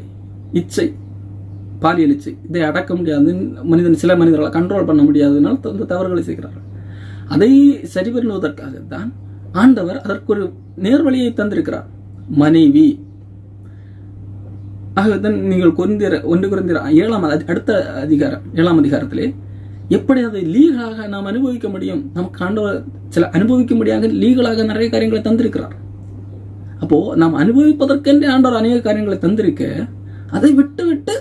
S1: இச்சை, பாலியல் இச்சை, இதை அடக்க முடியாது, சில மனிதர்களை கண்ட்ரோல் பண்ண முடியாததுனால அந்த தவறுகளை செய்கிறார்கள். அதை சரி பண்ணுவதற்காகத்தான் ஆண்டவர் அதற்கு ஒரு நேர்வழியை தந்திருக்கிறார், மனைவி. ஆகவேதான் நீங்கள் 1 கொரிந்தியர் 7ஆம் அதிகாரத்திலே எப்படி அதை லீகலாக நாம் அனுபவிக்க முடியும், நமக்கு ஆண்டவர் சில அனுபவிக்க முடியாத லீகலாக நிறைய காரியங்களை தந்திருக்கிறார். அப்போ நாம் அனுபவிப்பதற்கென்றே ஆண்டவர் அநேக காரியங்களை தந்திருக்க, அதை விட்டு விட்டு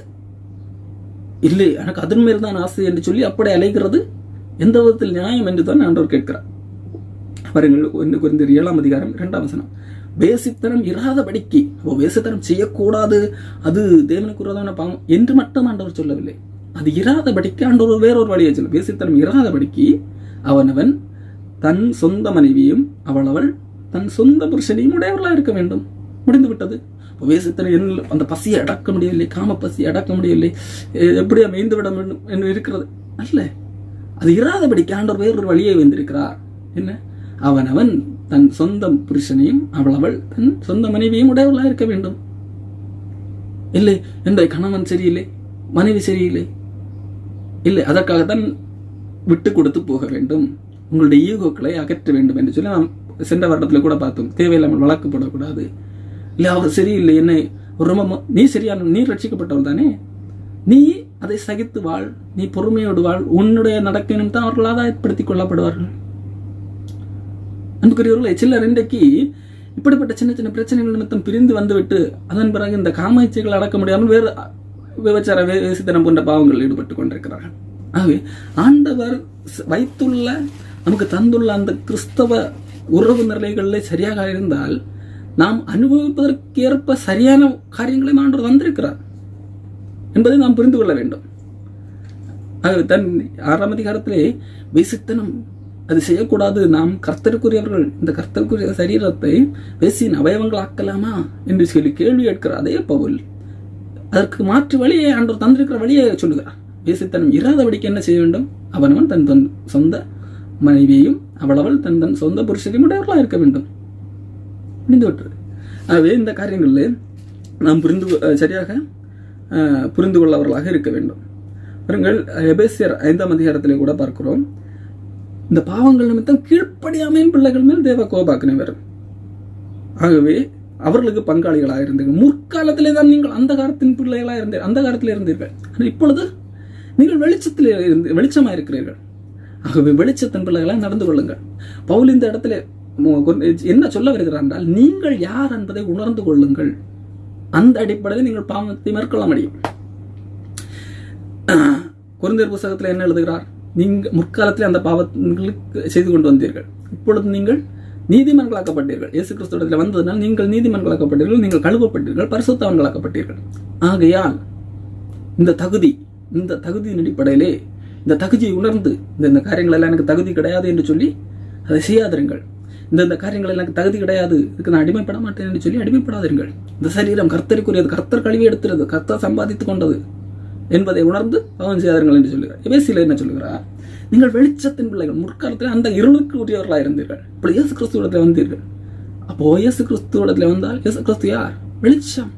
S1: இல்லை எனக்கு அதன் மேல் தான் ஆசை என்று சொல்லி அப்படி அலைகிறது எந்த விதத்தில் நியாயம் என்று தான் ஆண்டவர் கேட்கிறார். பாருங்கள், 1 கொரிந்தியர் 7ஆம் அதிகாரம் 2ஆம் வசனம். வேசித்தனம் இராதபடிக்கு, வேசித்தனம் செய்யக்கூடாது, அது தேவனுக்கு விரோதமான பாவம் என்று மட்டும் ஆண்டவர் சொல்லவில்லை. அது இராதபடிக்கு ஆண்டவர் வேறொரு வழியை சொல்ல. வேசித்தனம் இராதபடிக்கு அவனவன் தன் சொந்த மனைவியும் அவளவள் தன் சொந்த புருஷனையும் உடையவர்களாக இருக்க வேண்டும். முடிந்து விட்டது. வேசித்தனம் அந்த பசியை அடக்க முடியவில்லை, காம பசியை அடக்க முடியவில்லை, எப்படி அமைந்து விட வேண்டும் என்று இருக்கிறது அல்ல. அது இராதபடிக்கு ஆண்டவர் வேறொரு வழியை வந்திருக்கிறார். என்ன? அவனவன் தன் சொந்த புருஷனையும் அவளவள் தன் சொந்த மனைவியும் உடையவர்களாக இருக்க வேண்டும். இல்லை என்னுடைய கணவன் சரியில்லை, மனைவி சரியில்லை, இல்லை அதற்காகத்தான் விட்டு கொடுத்து போக வேண்டும், உங்களுடைய ஈகோக்களை அகற்ற வேண்டும் என்று சொல்லி நாம் சென்ற வருடத்தில் கூட பார்த்தோம். தேவையில்லாமல் வழக்கு போடக்கூடாது. இல்லை அவர் சரியில்லை, என்னை ரொம்ப நீ சரியான, நீ ரட்சிக்கப்பட்டவள் தானே, நீ அதை சகித்து வாழ், நீ பொறுமையோடு வாழ், உன்னுடைய நடக்கையினும் தான் அவர்கள் ஆதாயப்படுத்திக் கொள்ளப்படுவார்கள். அன்புக்குரியவர்களே, சிலர் இன்றைக்கு இப்படிப்பட்ட சின்ன சின்ன பிரச்சனைகள் நிமித்தம் பிரிந்து வந்துவிட்டு அதன் பிறகு இந்த காம இச்சைகள் அடக்க முடியாமல் வேறு விபச்சார, வேசித்தனம் போன்ற பாவங்கள் ஈடுபட்டுக் கொண்டிருக்கிறார்கள். ஆகவே ஆண்டவர் வைத்துள்ள, நமக்கு தந்துள்ள அந்த கிறிஸ்தவ உறவு நிலைகளில் சரியாக இருந்தால் நாம் அனுபவிப்பதற்கேற்ப சரியான காரியங்களை ஆண்டவர் வந்திருக்கிறார் என்பதை நாம் புரிந்து கொள்ள வேண்டும். ஆகவே தன் 6ஆம் அதிகாரத்திலே வேசித்தனம் அது செய்யக்கூடாது, நாம் கர்த்தருக்குரியவர்கள், இந்த கர்த்தருக்குரிய சரீரத்தை வேசியின் அவயவங்கள் ஆக்கலாமா என்று சொல்லி கேள்வி கேட்கிறார். அதே பவுல் அதற்கு மாற்று வழியை ஆண்டவர் தந்திருக்கிற வழியை சொல்லுகிறார். வேசித்தனம் இராதபடிக்கு என்ன செய்ய வேண்டும்? அவனவன் தன் சொந்த மனைவியையும் அவளவள் தன் சொந்த புருஷனையும் உடையவர்களாக இருக்க வேண்டும். முடிந்து விட்டது. ஆகவே இந்த காரியங்களில் நாம் சரியாக புரிந்து கொள்ளவர்களாக இருக்க வேண்டும். பாருங்கள், எபேசியர் 5ஆம் அதிகாரத்திலே கூட பார்க்கிறோம், இந்த பாவங்கள் நிமித்தம் கீழ்ப்படியாமையின் பிள்ளைகள் மேல் தேவ கோபாக்கினை வரும். ஆகவே அவர்களுக்கு பங்காளிகளாக இருந்தீர்கள். முற்காலத்திலே தான் நீங்கள் அந்த காலத்தின் பிள்ளைகளாக இருந்தீர்கள், அந்த காலத்தில் இருந்தீர்கள். ஆனால் இப்பொழுது நீங்கள் வெளிச்சத்தில் வெளிச்சமாக இருக்கிறீர்கள். ஆகவே வெளிச்சத்தின் பிள்ளைகளாக நடந்து கொள்ளுங்கள். பவுல் இந்த இடத்துல என்ன சொல்ல வருகிறார் என்றால், நீங்கள் யார் என்பதை உணர்ந்து கொள்ளுங்கள். அந்த அடிப்படையில் நீங்கள் பாவத்தை மேற்கொள்ள முடியும். கொரிந்தியர் புத்தகத்தில் என்ன எழுதுகிறார்? நீங்கள் முற்காலத்தில் அந்த பாவங்களுக்கு செய்து கொண்டு வந்தீர்கள், இப்பொழுது நீங்கள் நீதிமன்களாக்கப்பட்டீர்கள். இயேசு கிறிஸ்துவிடத்தில் வந்ததனால் நீங்கள் நீதிமன்களாக்கப்பட்டீர்கள், நீங்கள் கழுவப்பட்டீர்கள், பரிசுத்தவான்களாக்கப்பட்டீர்கள். ஆகையால் இந்த தகுதியின் அடிப்படையிலே இந்த தகுதியை உணர்ந்து இந்த காரியங்கள் எல்லாம் எனக்கு தகுதி கிடையாது என்று சொல்லி அதை செய்யாதிருங்கள். இந்த காரியங்கள் எனக்கு தகுதி கிடையாது, இதுக்கு நான் அடிமைப்பட மாட்டேன் என்று சொல்லி அடிமைப்படாதீர்கள். இந்த சரீரம் கர்த்தருக்குரியது, கர்த்தர் கழுவி எடுத்துறது, கர்த்தர் சம்பாதித்துக் கொண்டது என்பதை உணர்ந்து பாவம் செய்யாதீர்கள் என்று சொல்லுகிறார். எபேசியர் என்ன சொல்லுகிறார்? நீங்கள் வெளிச்சத்தின் பிள்ளைகள். முற்காலத்தில் அந்த இருளுக்கு உரியவர்களாக இருந்தீர்கள், இப்போ இயேசு கிறிஸ்துவிடத்தில் வந்தீர்கள். அப்போ இயேசு கிறிஸ்துவிடத்தில் வந்தால் இயேசு கிறிஸ்து யார்? வெளிச்சம்.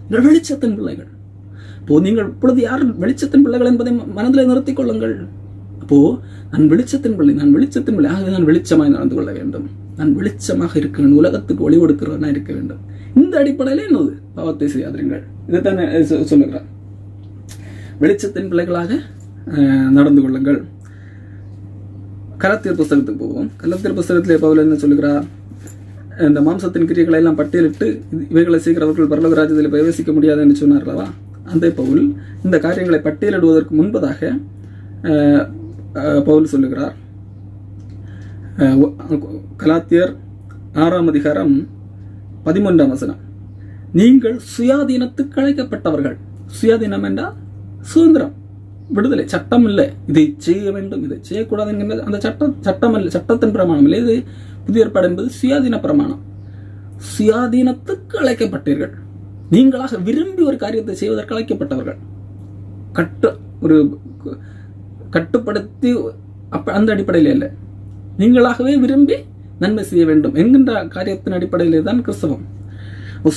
S1: நீங்கள் வெளிச்சத்தின் பிள்ளைகள். அப்போ நீங்கள் இப்பொழுது யார் வெளிச்சத்தின் பிள்ளைகள் என்பதை மனதில் நிறுத்திக் கொள்ளுங்கள். அப்போ நான் வெளிச்சத்தின் பிள்ளை, ஆகவே நான் வெளிச்சமாய் நடந்து கொள்ள வேண்டும், நான் வெளிச்சமாக இருக்க வேண்டும், உலகத்துக்கு ஒளி கொடுக்கிறவனா இருக்க வேண்டும். இந்த அடிப்படையிலே என்னது? பாவத்தை செய்யாதீர்கள். இதைத்தான் சொல்லுகிறார். வெளிச்சத்தின் பிள்ளைகளாக நடந்து கொள்ளுங்கள். கலாத்தியர் புஸ்தகத்துக்கு போவோம். கலாத்தியர் புஸ்தகத்திலே பவுல் என்ன சொல்லுகிறார்? இந்த மாம்சத்தின் கிரியைகளை எல்லாம் பட்டியலிட்டு இவைகளை செய்கிறவர்கள் பரலோக ராஜ்யத்தில் பிரவேசிக்க முடியாது என்று சொன்னார் அல்லவா? அந்த பவுல் இந்த காரியங்களை பட்டியலிடுவதற்கு முன்பதாக பவுல் சொல்லுகிறார், கலாத்தியர் 6ஆம் அதிகாரம் 13ஆம் வசனம், நீங்கள் சுயாதீனத்துக்கு அழைக்கப்பட்டவர்கள். சுயாதீனம் என்றால் சுதந்திரம், விடுதலை. சட்டம் இல்லை, இதை செய்ய வேண்டும் இதை செய்யக்கூடாது என்கிற அந்த சட்டம் அல்ல, சட்டத்தின் பிரமாணம் இல்லை. இது புதிய ஏற்பாடு என்பது சுயாதீன பிரமாணம். சுயாதீனத்துக்கு அழைக்கப்பட்டீர்கள். நீங்களாக விரும்பி ஒரு காரியத்தை செய்வதற்கு அழைக்கப்பட்டவர்கள். ஒரு கட்டுப்படுத்தி அந்த அடிப்படையில் இல்லை, நீங்களாகவே விரும்பி நன்மை செய்ய வேண்டும் என்கின்ற காரியத்தின் அடிப்படையிலே தான் கிறிஸ்தவம்.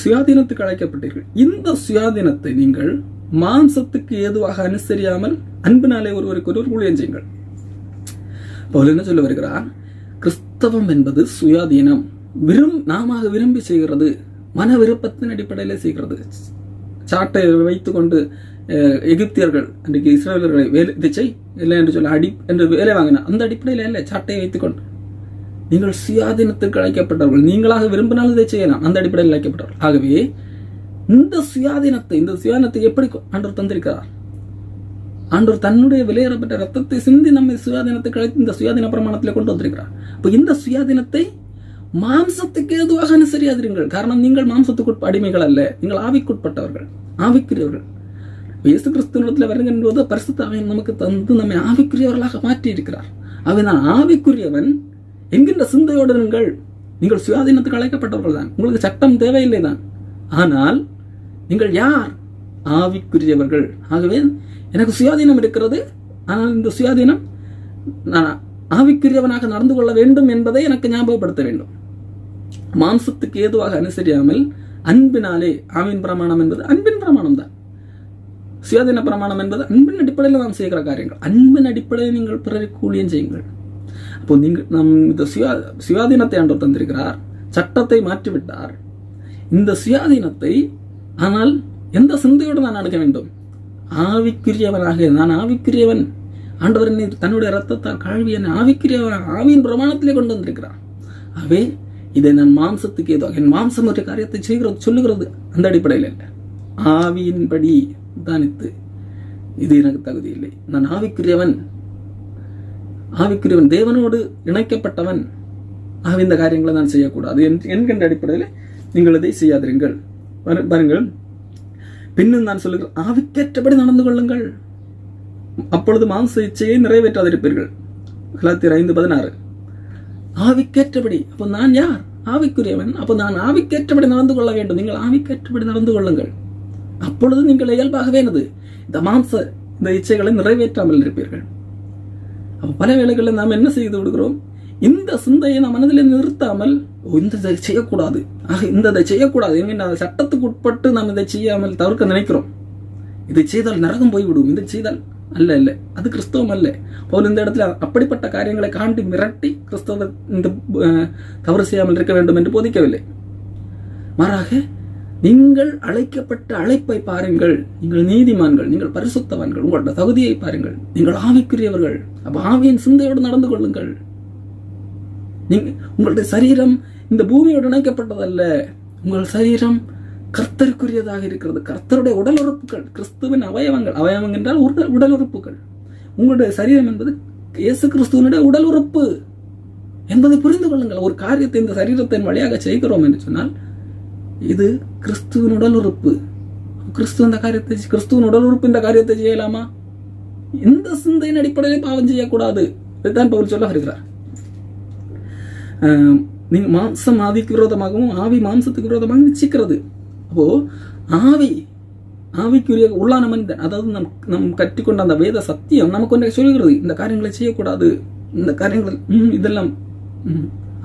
S1: சுயாதீனத்துக்கு அழைக்கப்பட்டீர்கள். இந்த சுயாதீனத்தை நீங்கள் மாம்சத்துக்கு ஏதுவாக அனுசரியாமல் அன்பினாலே ஒருவருக்கு ஒருவர் ஊழியம் செய்யுங்கள். பவுல் என்ன சொல்ல வருகிறார்? கிறிஸ்தவம் என்பது சுயாதீனம், நாம விரும்பி செய்கிறது, மன விருப்பத்தின் அடிப்படையிலே செய்கிறது. சாட்டை வைத்துக் கொண்டு எகிப்தியர்கள் அன்றைக்கு இஸ்ரேலர்களை இதை செய் இல்லை என்று சொல்ல அடி என்று வேலை வாங்கினார். அந்த அடிப்படையில் இல்லை, சாட்டையை வைத்துக் கொண்டு. நீங்கள் சுயாதீனத்துக்கு அழைக்கப்பட்டவர்கள், நீங்களாக விரும்பினாலும் இதை செய்யலாம், அந்த அடிப்படையில் அழைக்கப்பட்டவர்கள். ஆகவே இந்த சுயாதீனத்தை எப்படி ஆண்டவர் தந்திருக்கிறார்? ஆண்டவர் தன்னுடைய விலையேறப்பட்ட ரத்தத்தை சிந்தி நம்மை சுயாதீனத்துக்கு அழைத்து இந்த சுயாதீன பிரமாணத்தில் கொண்டு வந்திருக்கிறார். அப்ப இந்த சுயாதீனத்தை மாம்சத்துக்கு ஏதுவாக அனுசரியாதீர்கள். காரணம், நீங்கள் மாம்சத்துக்கு அடிமைகள் அல்ல, நீங்கள் ஆவிக்குட்பட்டவர்கள், ஆவிக்குரியவர்கள். இயேசு கிறிஸ்துவிடத்தில் வருகின்ற பரிசுத்த ஆவியை நமக்கு தந்து நம்மை ஆவிக்குரியவர்களாக மாற்றி இருக்கிறார். அவன் நான் ஆவிக்குரியவன் என்கின்ற சிந்தையோடு நீங்கள் சுயாதீனத்துக்கு அழைக்கப்பட்டவர்கள் தான். உங்களுக்கு சட்டம் தேவையில்லை தான். ஆனால் நீங்கள் யார்? ஆவிக்குரியவர்கள். ஆகவே எனக்கு சுயாதீனம் இருக்கிறது, ஆனால் இந்த சுயாதீனம் நான் ஆவிக்குரியவனாக நடந்து கொள்ள வேண்டும் என்பதை எனக்கு ஞாபகப்படுத்த வேண்டும். மாம்சத்துக்கு ஏதுவாக அனுசரியாமல் அன்பினாலே. ஆவின் பிரமாணம் என்பது அன்பின் பிரமாணம் தான். சுயாதீன பிரமாணம் என்பது அன்பின் அடிப்படையில் நாம் செய்கிற காரியங்கள். அன்பின் அடிப்படையில் நீங்கள் பிறருக்கு ஊழியம் செய்யுங்கள். அப்போ நீங்கள் இந்த சுயாதீனத்தை ஆண்டவர் தந்திருக்கிறார், சட்டத்தை மாற்றிவிட்டார். இந்த சுயாதீனத்தை ஆனால் எந்த சிந்தையோடு நான் அணுக வேண்டும்? ஆவிக்குரியவனாக. நான் ஆவிக்குரியவன், ஆண்டவர் என்னை தன்னுடைய ரத்தத்தால் கழுவி என்னை ஆவிக்குரியவன் ஆவியின் பிரமாணத்திலே கொண்டு வந்திருக்கிறார். ஆகவே இதை நான் மாம்சத்துக்கு ஏதோ என் மாம்சம் ஒரு காரியத்தை செய்கிறது சொல்லுகிறது அந்த அடிப்படையில் இல்லை, ஆவியின்படி தானித்து இது எனக்கு தகுதி இல்லை, நான் ஆவிக்குரியவன், தேவனோடு இணைக்கப்பட்டவன், ஆக இந்த காரியங்களை நான் செய்யக்கூடாது என்கின்ற அடிப்படையில் நீங்கள் இதை செய்யாதிருங்கள். பாருங்கள், பின்னும் நான் சொல்லுகிறேன், ஆவிக்கேற்றபடி நடந்து கொள்ளுங்கள், அப்பொழுது மாம்ச இச்சையை நிறைவேற்றாதிருப்பீர்கள். கலாத்தியர் 5:16. ஆவிக்கேற்றபடி. அப்போ நான் யார்? ஆவிக்குரியவன். அப்போ நான் ஆவிக்கேற்றபடி நடந்து கொள்ள வேண்டும். நீங்கள் ஆவிக்கேற்றபடி நடந்து கொள்ளுங்கள். அப்பொழுது நீங்கள் இயல்பாகவே இந்த இச்சைகளை நிறைவேற்றாமல் இருப்பீர்கள். அப்ப பல வேளைகளில் நாம் என்ன செய்து விடுகிறோம்? இந்த சிந்தையை நாம் மனதில் நிறுத்தாமல் இந்த செய்யக்கூடாது, இதை செய்யக்கூடாது என்கின்ற சட்டத்துக்கு உட்பட்டு நாம் இதை செய்யாமல் தவிர்க்க நினைக்கிறோம். இதை செய்தால் நரகம் போய்விடும், இதை செய்தால் அல்ல, அது கிறிஸ்தவம் அல்ல. போல் இந்த இடத்துல அப்படிப்பட்ட காரியங்களை காண்டி மிரட்டி கிறிஸ்தவ இந்த தவறு செய்யாமல் இருக்க வேண்டும் என்று போதிக்கவில்லை. மாறாக நீங்கள் அழைக்கப்பட்ட அழைப்பை பாருங்கள். நீங்கள் நீதிமான்கள், நீங்கள் பரிசுத்தவான்கள், உங்களோட தகுதியை பாருங்கள். நீங்கள் ஆவிக்குரியவர்கள். அப்ப ஆவியின் சிந்தையோடு நடந்து கொள்ளுங்கள். உங்களுடைய சரீரம் இந்த பூமியோடு இணைக்கப்பட்டதல்ல. உங்கள் சரீரம் கர்த்தருக்குரியதாக இருக்கிறது. கர்த்தருடைய உடல் உறுப்புகள், கிறிஸ்துவின் அவயவங்கள் என்றால் உடல் உறுப்புகள். உங்களுடைய சரீரம் என்பது இயேசு கிறிஸ்துவனுடைய உடல் உறுப்பு என்பதை புரிந்து கொள்ளுங்கள். ஒரு காரியத்தை இந்த சரீரத்தின் வழியாக செய்கிறோம் என்று சொன்னால் இது கிறிஸ்துவின் உடல் உறுப்பு. கிறிஸ்துவின் உடல் உறுப்பு இந்த காரியத்தை செய்யலாமா? இந்த சிந்தையின் அடிப்படையில் பாவம் செய்யக்கூடாது. இதுதான் பவுல் சொல்ல வருகிறார். நீங்க மாம்சம் ஆவிக்கு விரோதமாகவும் ஆவி மாம்சத்துக்கு விரோதமாகவும் நிச்சயிக்கிறது. அப்போ ஆவிக்குரிய உள்ளான மனிதன், அதாவது நம் கற்றுக்கொண்ட அந்த வேத சத்தியம் நமக்கு ஒன்றை சொல்கிறது, இந்த காரியங்களை செய்யக்கூடாது, இந்த காரியங்கள் இதெல்லாம்.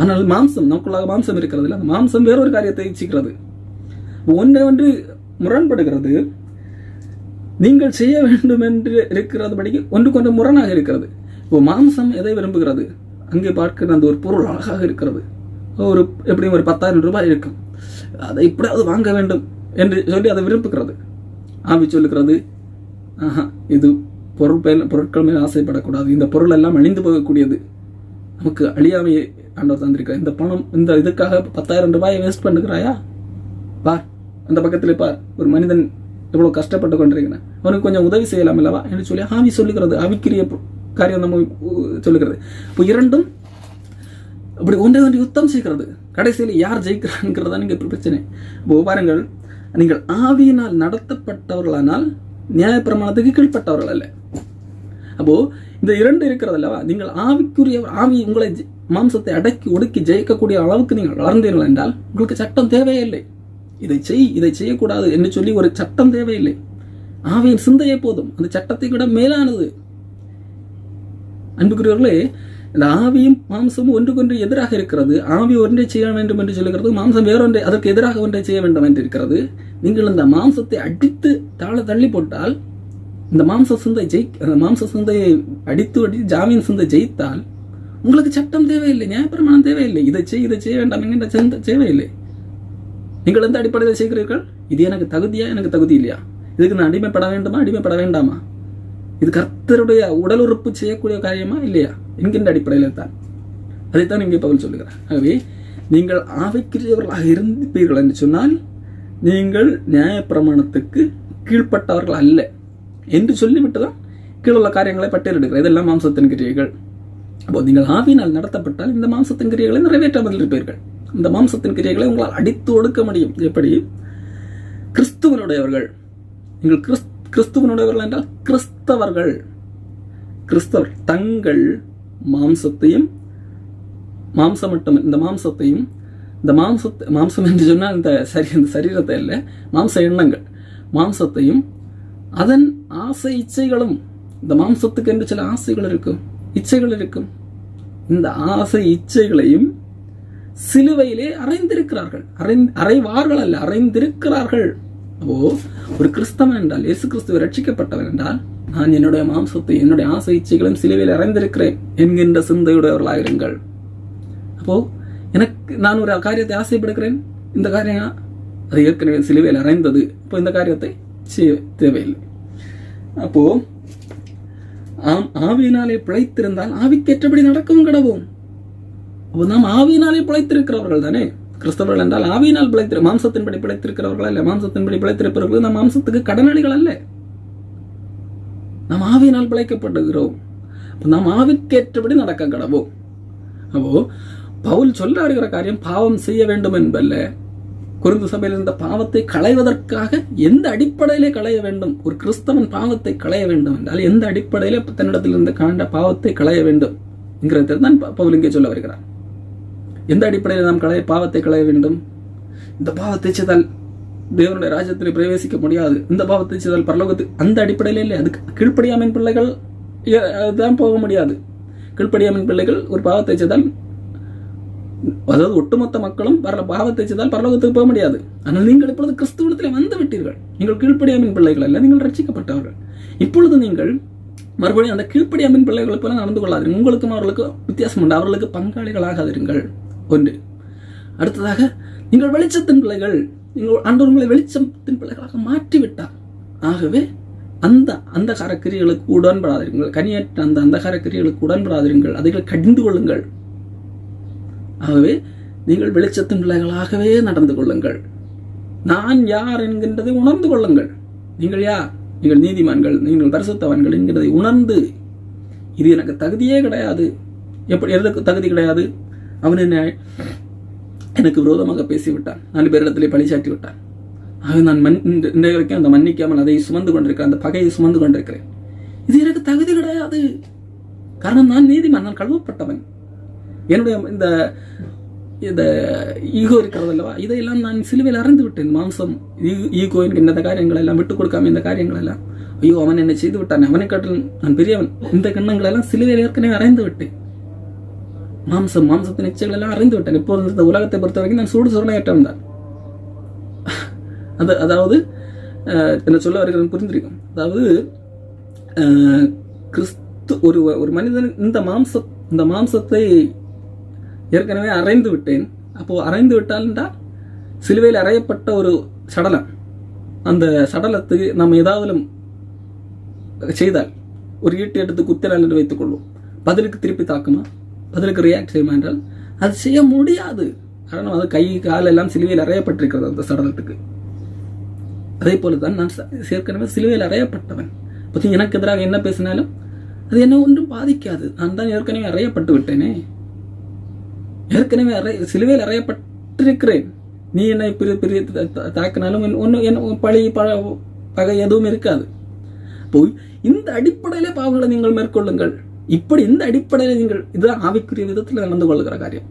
S1: ஆனால் நமக்குள்ளாக மாம்சம் இருக்கிறது இல்லை, அந்த மாம்சம் வேறொரு காரியத்தை இச்சிக்கிறது, ஒன்று முரண்படுகிறது. நீங்கள் செய்ய வேண்டும் என்று இருக்கிறது படிக்க ஒன்றுக்கொன்று முரணாக இருக்கிறது. இப்போ மாம்சம் எதை விரும்புகிறது? அங்கே பார்க்கிற அந்த ஒரு பொருள் அழகாக இருக்கிறது, எப்படியும் ஒரு 10,000 ரூபாய் இருக்கும், அதை இப்படியாவது வாங்க வேண்டும் என்று சொல்லி அதை விரும்புகிறது. ஆவி சொல்லுகிறது, இது பொருட்கள் மேல் ஆசைப்படக்கூடாது, இந்த பொருள் எல்லாம் அழிந்து போகக்கூடியது, நமக்கு அழியாமையை ஆண்டவர் தந்திருக்க, இந்த பணம் இந்த இதுக்காக 10,000 ரூபாயை வேஸ்ட் பண்ணுகிறாயா? பார், அந்த பக்கத்தில் பார், ஒரு மனிதன் எவ்வளவு கஷ்டப்பட்டு கொண்டிருக்கிறேன், அவனுக்கு கொஞ்சம் உதவி செய்யலாம் அல்லவா என்று சொல்லி ஆவி சொல்லுகிறது. ஆவிக்குரிய காரியம் நம்ம சொல்லுகிறது. இப்போ இரண்டும் அப்படி ஒன்றை யுத்தம் செய்கிறது. கடைசியில் யார் ஜெயிக்கிறான்ங்கிறதா நீங்க பிரச்சனை. இப்போ பாருங்கள், நீங்கள் ஆவியினால் நடத்தப்பட்டவர்களானால் நியாயப்பிரமாணத்துக்கு கீழ்ப்பட்டவர்கள் அல்ல. அப்போ இந்த இரண்டு இருக்கிறது அல்லவா, நீங்கள் ஆவிக்குரிய ஆவி உங்களை மாம்சத்தை அடக்கி ஒடுக்கி ஜெயிக்கக்கூடிய அளவுக்கு நீங்கள் வளர்ந்தீர்கள் என்றால் உங்களுக்கு சட்டம் தேவையில்லை. இதை செய்யக்கூடாது என்று சொல்லி ஒரு சட்டம் தேவையில்லை. ஆவியின் சிந்தையே போதும், அந்த சட்டத்தை விட மேலானது. அன்புக்குரியவர்களே, இந்த ஆவியும் மாம்சமும் ஒன்றுக்கொன்று எதிராக இருக்கிறது. ஆவி ஒன்றை செய்ய வேண்டும் என்று சொல்லுகிறது, மாம்சம் வேறொன்றை அதற்கு எதிராக ஒன்றை செய்ய வேண்டும் என்று இருக்கிறது. நீங்கள் இந்த மாம்சத்தை அடித்து தள்ளி போட்டால், இந்த மாம்ச சிந்தையை அடித்து ஜாமீன் சிந்தை ஜெயித்தால் உங்களுக்கு சட்டம் தேவையில்லை, நியாயப்பிரமாணம் தேவையில்லை. இதை செய்ய வேண்டாம் என்கின்ற தேவையில்லை. நீங்கள் எந்த அடிப்படையில் செய்கிறீர்கள்? இது எனக்கு தகுதியா, எனக்கு தகுதி இல்லையா? இதுக்கு நான் அடிமைப்பட வேண்டுமா, அடிமைப்பட வேண்டாமா? இது கர்த்தருடைய உடல் உறுப்பு செய்யக்கூடிய காரியமா இல்லையா என்கின்ற அடிப்படையில் தான். அதைத்தான் இங்கே பவுல் சொல்லுகிறார். ஆகவே நீங்கள் ஆவிக்குரியவர்களாக இருப்பீர்கள் என்று சொன்னால் நீங்கள் நியாயப்பிரமாணத்துக்கு கீழ்ப்பட்டவர்கள் அல்ல என்று சொல்லிவிட்டுதான் கீழுள்ள காரியங்களை பட்டியலிடுகிறார். இதெல்லாம் மாம்சத்தின் கிரியைகள். அப்போ நீங்கள் ஆவியினால் நடத்தப்பட்டால் இந்த மாம்சத்தின் கிரியைகளை நிறைவேற்றாமல் இருப்பீர்கள். இந்த மாம்சத்தின் கிரியைகளை உங்களால் அடித்து ஒடுக்க முடியும். எப்படி? கிறிஸ்துவனுடையவர்கள். நீங்கள் கிறிஸ்துவனுடையவர்கள் என்றால் கிறிஸ்தவர் தங்கள் மாம்சத்தையும் மாம்சம் என்று சொன்னால் இந்த சரீரத்தை அல்ல, மாம்ச எண்ணங்கள், மாம்சத்தையும் அதன் ஆசை இச்சைகளும். இந்த மாம்சத்துக்கு என்று சில ஆசைகள் இருக்கும், இச்சைகள் இருக்கும். இந்த ஆசை இச்சைகளையும் சிலுவையிலே அறைந்திருக்கிறார்கள். அறைவார்கள் அல்ல, அறைந்திருக்கிறார்கள். அப்போ ஒரு கிறிஸ்தவன் என்றால், இயேசு கிறிஸ்துவை ரட்சிக்கப்பட்டவன் என்றால், நான் என்னுடைய மாம்சத்தை என்னுடைய ஆசை இச்சைகளையும் சிலுவையில் அறைந்திருக்கிறேன் என்கின்ற சிந்தையுடையவர்களாயிருங்கள். அப்போ நான் ஒரு காரியத்தை ஆசைப்படுகிறேன், இந்த காரியம் அது ஏற்கனவே சிலுவையில் அறைந்தது, இப்போ இந்த காரியத்தை செய்ய தேவையில்லை. அப்போ ஆவியினாலே பிழைத்திருந்தால் ஆவிக்கேற்றபடி நடக்கவும் கடவும். அப்போ நாம் ஆவியினாலே பிழைத்திருக்கிறவர்கள் தானே கிறிஸ்தவர்கள் என்றால். ஆவியினால் மாம்சத்தின்படி பிழைத்திருக்கிறவர்கள் அல்ல. மாம்சத்தின்படி பிழைத்திருப்பவர்கள் நாம் மாம்சத்துக்கு கடனாளிகள் அல்ல. நாம் ஆவியினால் பிழைக்கப்படுகிறோம். நாம் ஆவிக்கேற்றபடி நடக்க கடவோம். அப்போ பவுல் சொல்ல வருகிற காரியம் பாவம் செய்ய வேண்டும் என்பல்ல. கொரிந்து சபையில் இருந்த பாவத்தை களைவதற்காக எந்த அடிப்படையிலே களைய வேண்டும்? ஒரு கிறிஸ்தவன் பாவத்தை களைய வேண்டும் என்றால் எந்த அடிப்படையிலே தன்னிடத்தில் இருந்து காண்ட பாவத்தை களைய வேண்டும் என்கிறதை தான் பவுல் இங்கே சொல்ல வருகிறார். எந்த அடிப்படையில் நாம் பாவத்தை களைய வேண்டும்? இந்த பாவத்தை செய்தால் தேவனுடைய ராஜ்யத்தில் பிரவேசிக்க முடியாது, இந்த பாவத்தை செய்தால் பரலோகத்துக்கு, அந்த அடிப்படையிலே இல்லை. அதுக்கு கீழ்ப்படியாமின் பிள்ளைகள் தான் போக முடியாது. கீழ்ப்படியாமின் பிள்ளைகள் ஒரு பாவத்தை செய்தால், அதாவது ஒட்டுமொத்த மக்களும் பாவத்தை செய்தால் பரலோகத்துக்கு போக முடியாது. ஆனால் நீங்கள் இப்பொழுது கிறிஸ்துவத்தில் வந்து விட்டீர்கள். நீங்கள் கீழ்ப்படியாமின் பிள்ளைகள் அல்ல, நீங்கள் ரட்சிக்கப்பட்டவர்கள். இப்பொழுது நீங்கள் மறுபடியும் அந்த கீழ்ப்படியாமின் பிள்ளைகளை போல நடந்து கொள்ளாதீர்கள். உங்களுக்கும் அவர்களுக்கும் வித்தியாசம் உண்டு. அவர்களுக்கு பங்காளிகளாகாதீர்கள். ஒன்று. அடுத்ததாக, நீங்கள் வெளிச்சத்தின் பிள்ளைகள். நீங்கள் ஆண்டவர் உங்களை வெளிச்சத்தின் பிள்ளைகளாக மாற்றிவிட்டார். ஆகவே அந்த அந்தகார கிரியைகளுக்கு உடன்படாதீர்கள். கனியற்ற அந்த அந்தகார கிரியைகளுக்கு உடன்படாதீர்கள். அதை கடிந்து கொள்ளுங்கள். ஆகவே நீங்கள் வெளிச்சத்தின் பிள்ளைகளாகவே நடந்து கொள்ளுங்கள். நான் யார் என்கின்றதை உணர்ந்து கொள்ளுங்கள். நீங்கள் யார்? நீங்கள் நீதிமான்கள், நீங்கள் பரிசுத்தவான்கள் என்கிறதை உணர்ந்து, இது எனக்கு தகுதியே கிடையாது. எப்படி எதற்கு தகுதி கிடையாது? அவன் எனக்கு விரோதமாக பேசிவிட்டான், 4 பேரிடத்திலே பழிச்சாட்டி விட்டான். ஆக நான் இன்றைய வரைக்கும் அந்த மன்னிக்காமல் அதை சுமந்து கொண்டிருக்கிறேன், அந்த பகையை சுமந்து கொண்டிருக்கிறேன். இது எனக்கு தகுதி கிடையாது. காரணம் நான் நீதிமான், நான் கழுவப்பட்டவன். என்னுடைய இந்த ஈகோ இருக்கிறது அல்லவா, இதையெல்லாம் நான் சிலுவையில் அறைந்து விட்டேன். மாம்சம், ஈகோ என்கின்ற காரியங்கள் எல்லாம் விட்டுக் கொடுக்காம இந்த காரியங்கள் எல்லாம், ஐயோ அவன் என்னை செய்து விட்டான், அவனை காட்டில் நான் பெரியவன், இந்த கண்ணங்கள் எல்லாம் சிலுவையில் ஏற்கனவே அறைந்து விட்டேன். மாம்சத்தின் இச்சைகள் எல்லாம் அறிந்து விட்டேன். இப்போது இந்த உலகத்தை பொறுத்த வரைக்கும் நான் சூடு சுரணேற்றவன் தான். அதாவது என்ன சொல்ல வருகிறேன் புரிந்திருக்கும். அதாவது கிறிஸ்து ஒரு மனிதன் இந்த மாம்சத்தை ஏற்கனவே அறைந்து விட்டேன். அப்போ அறைந்து விட்டால் என்றால் சிலுவையில் அறையப்பட்ட ஒரு சடலம், அந்த சடலத்துக்கு நம்ம ஏதாவது செய்தால், ஒரு ஈட்டு எடுத்து குத்தினால் என்று வைத்துக் கொள்வோம், பதிலுக்கு திருப்பி தாக்குமா, பதிலுக்கு ரியாக்ட் செய்யுமா என்றால் அது செய்ய முடியாது. காரணம், அது கை கால் எல்லாம் சிலுவையில் அறையப்பட்டிருக்கிறது அந்த சடலத்துக்கு. அதே போலதான் நான் ஏற்கனவே சிலுவையில் அறையப்பட்டவன். பற்றி எனக்கு எதிராக என்ன பேசினாலும் அது என்ன ஒன்றும் பாதிக்காது. நான் தான் ஏற்கனவே அறையப்பட்டு விட்டேனே, ஏற்கனவே சிலுவையில் அறையப்பட்டிருக்கிறேன். நீ என்னை பெரிய பெரிய தாக்கினாலும் ஒன்றும் பகை எதுவும் இருக்காது. அப்போ இந்த அடிப்படையிலே பாவங்களை நீங்கள் மேற்கொள்ளுங்கள். இப்படி இந்த அடிப்படையில் நீங்கள், இதுதான் ஆவிக்குரிய விதத்தில் நடந்து கொள்ளுகிற காரியம்.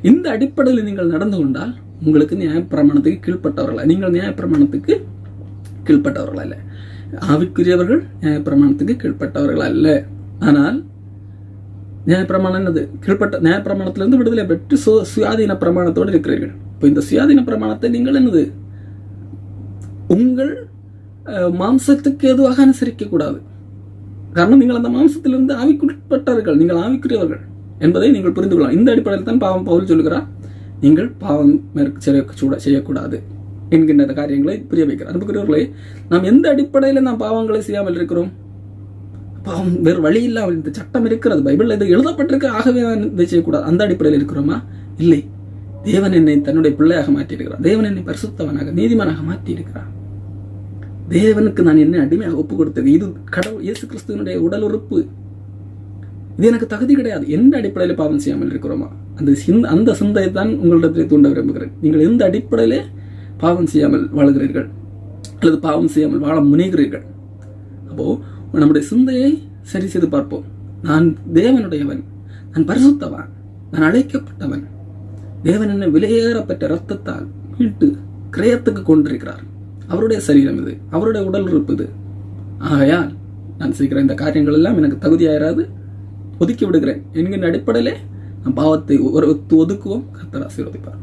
S1: இந்த அடிப்படையில் நீங்கள் நடந்து கொண்டால் உங்களுக்கு நியாயப்பிரமாணத்துக்கு கீழ்பட்டவர்களா? நீங்கள் நியாயப்பிரமாணத்துக்கு கீழ்பட்டவர்கள் அல்ல. ஆவிக்குரியவர்கள் நியாயப்பிரமாணத்துக்கு கீழ்பட்டவர்கள் அல்ல. ஆனால் நியாயப்பிரமாணம் என்னது? நியாயப்பிரமாணத்திலிருந்து விடுதலை பெற்று சுயாதீன பிரமாணத்தோடு இருக்கிறீர்கள். இப்போ இந்த சுயாதீன பிரமாணத்தை நீங்கள் என்னது, உங்கள் மாம்சத்துக்கு எதுவாக அனுசரிக்க கூடாது. காரணம், நீங்கள் அந்த மாம்சத்திலிருந்து ஆவிக்குட்பட்டவர்கள், நீங்கள் ஆவிக்குரியவர்கள் என்பதை நீங்கள் புரிந்து கொள்ளலாம். இந்த அடிப்படையில் தான் பவுல் சொல்லுகிறார், நீங்கள் பாவம் செய்யக்கூடாது என்கின்ற காரியங்களை புரிய வைக்கிறார். அன்புக்குரியவர்களே, நாம் எந்த அடிப்படையில் நாம் பாவங்களை செய்யாமல் இருக்கிறோம்? பாவம் வேறு வழி இல்லாமல் இந்த சட்டம் இருக்கிறது, பைபிள் இது எழுதப்பட்டிருக்க, ஆகவே நான் இதை செய்யக்கூடாது, அந்த அடிப்படையில் இருக்கிறோமா? இல்லை. தேவன் என்னை தன்னுடைய பிள்ளையாக மாற்றியிருக்கிறார். தேவன் என்னை பரிசுத்தவனாக நீதிமானாக மாற்றியிருக்கிறார். தேவனுக்கு நான் என்ன அடிமையாக ஒப்பு கொடுத்தது. இது கடவுள் இயேசு கிறிஸ்துவனுடைய உடல் உறுப்பு. இது எனக்கு தகுதி கிடையாது. எந்த அடிப்படையில் பாவம் செய்யாமல் இருக்கிறோமா? அந்த சிந்தையை தான் உங்களிடத்தில் தூண்ட விரும்புகிறேன். நீங்கள் எந்த அடிப்படையிலே பாவம் செய்யாமல் வாழுகிறீர்கள் அல்லது பாவம் செய்யாமல் வாழ முனைகிறீர்கள்? அப்போ நம்முடைய சிந்தையை சரி செய்து பார்ப்போம். நான் தேவனுடையவன், நான் பரிசுத்தவன், நான் அழைக்கப்பட்டவன். தேவன் என்னை விலையேறப்பட்ட ரத்தத்தால் மீட்டு கிரயத்துக்கு கொண்டிருக்கிறார். அவருடைய சரீரம் இது, அவருடைய உடல் உறுப்பு இது. ஆகையால் நான் செய்கிற இந்த காரியங்கள் எல்லாம் எனக்கு தகுதியாயிராது, ஒதுக்கி விடுகிறேன் என்கின்ற அடிப்படையிலே நம் பாவத்தை ஒதுக்குவோம். கர்த்தர் ஆசீர்வதிப்பார்.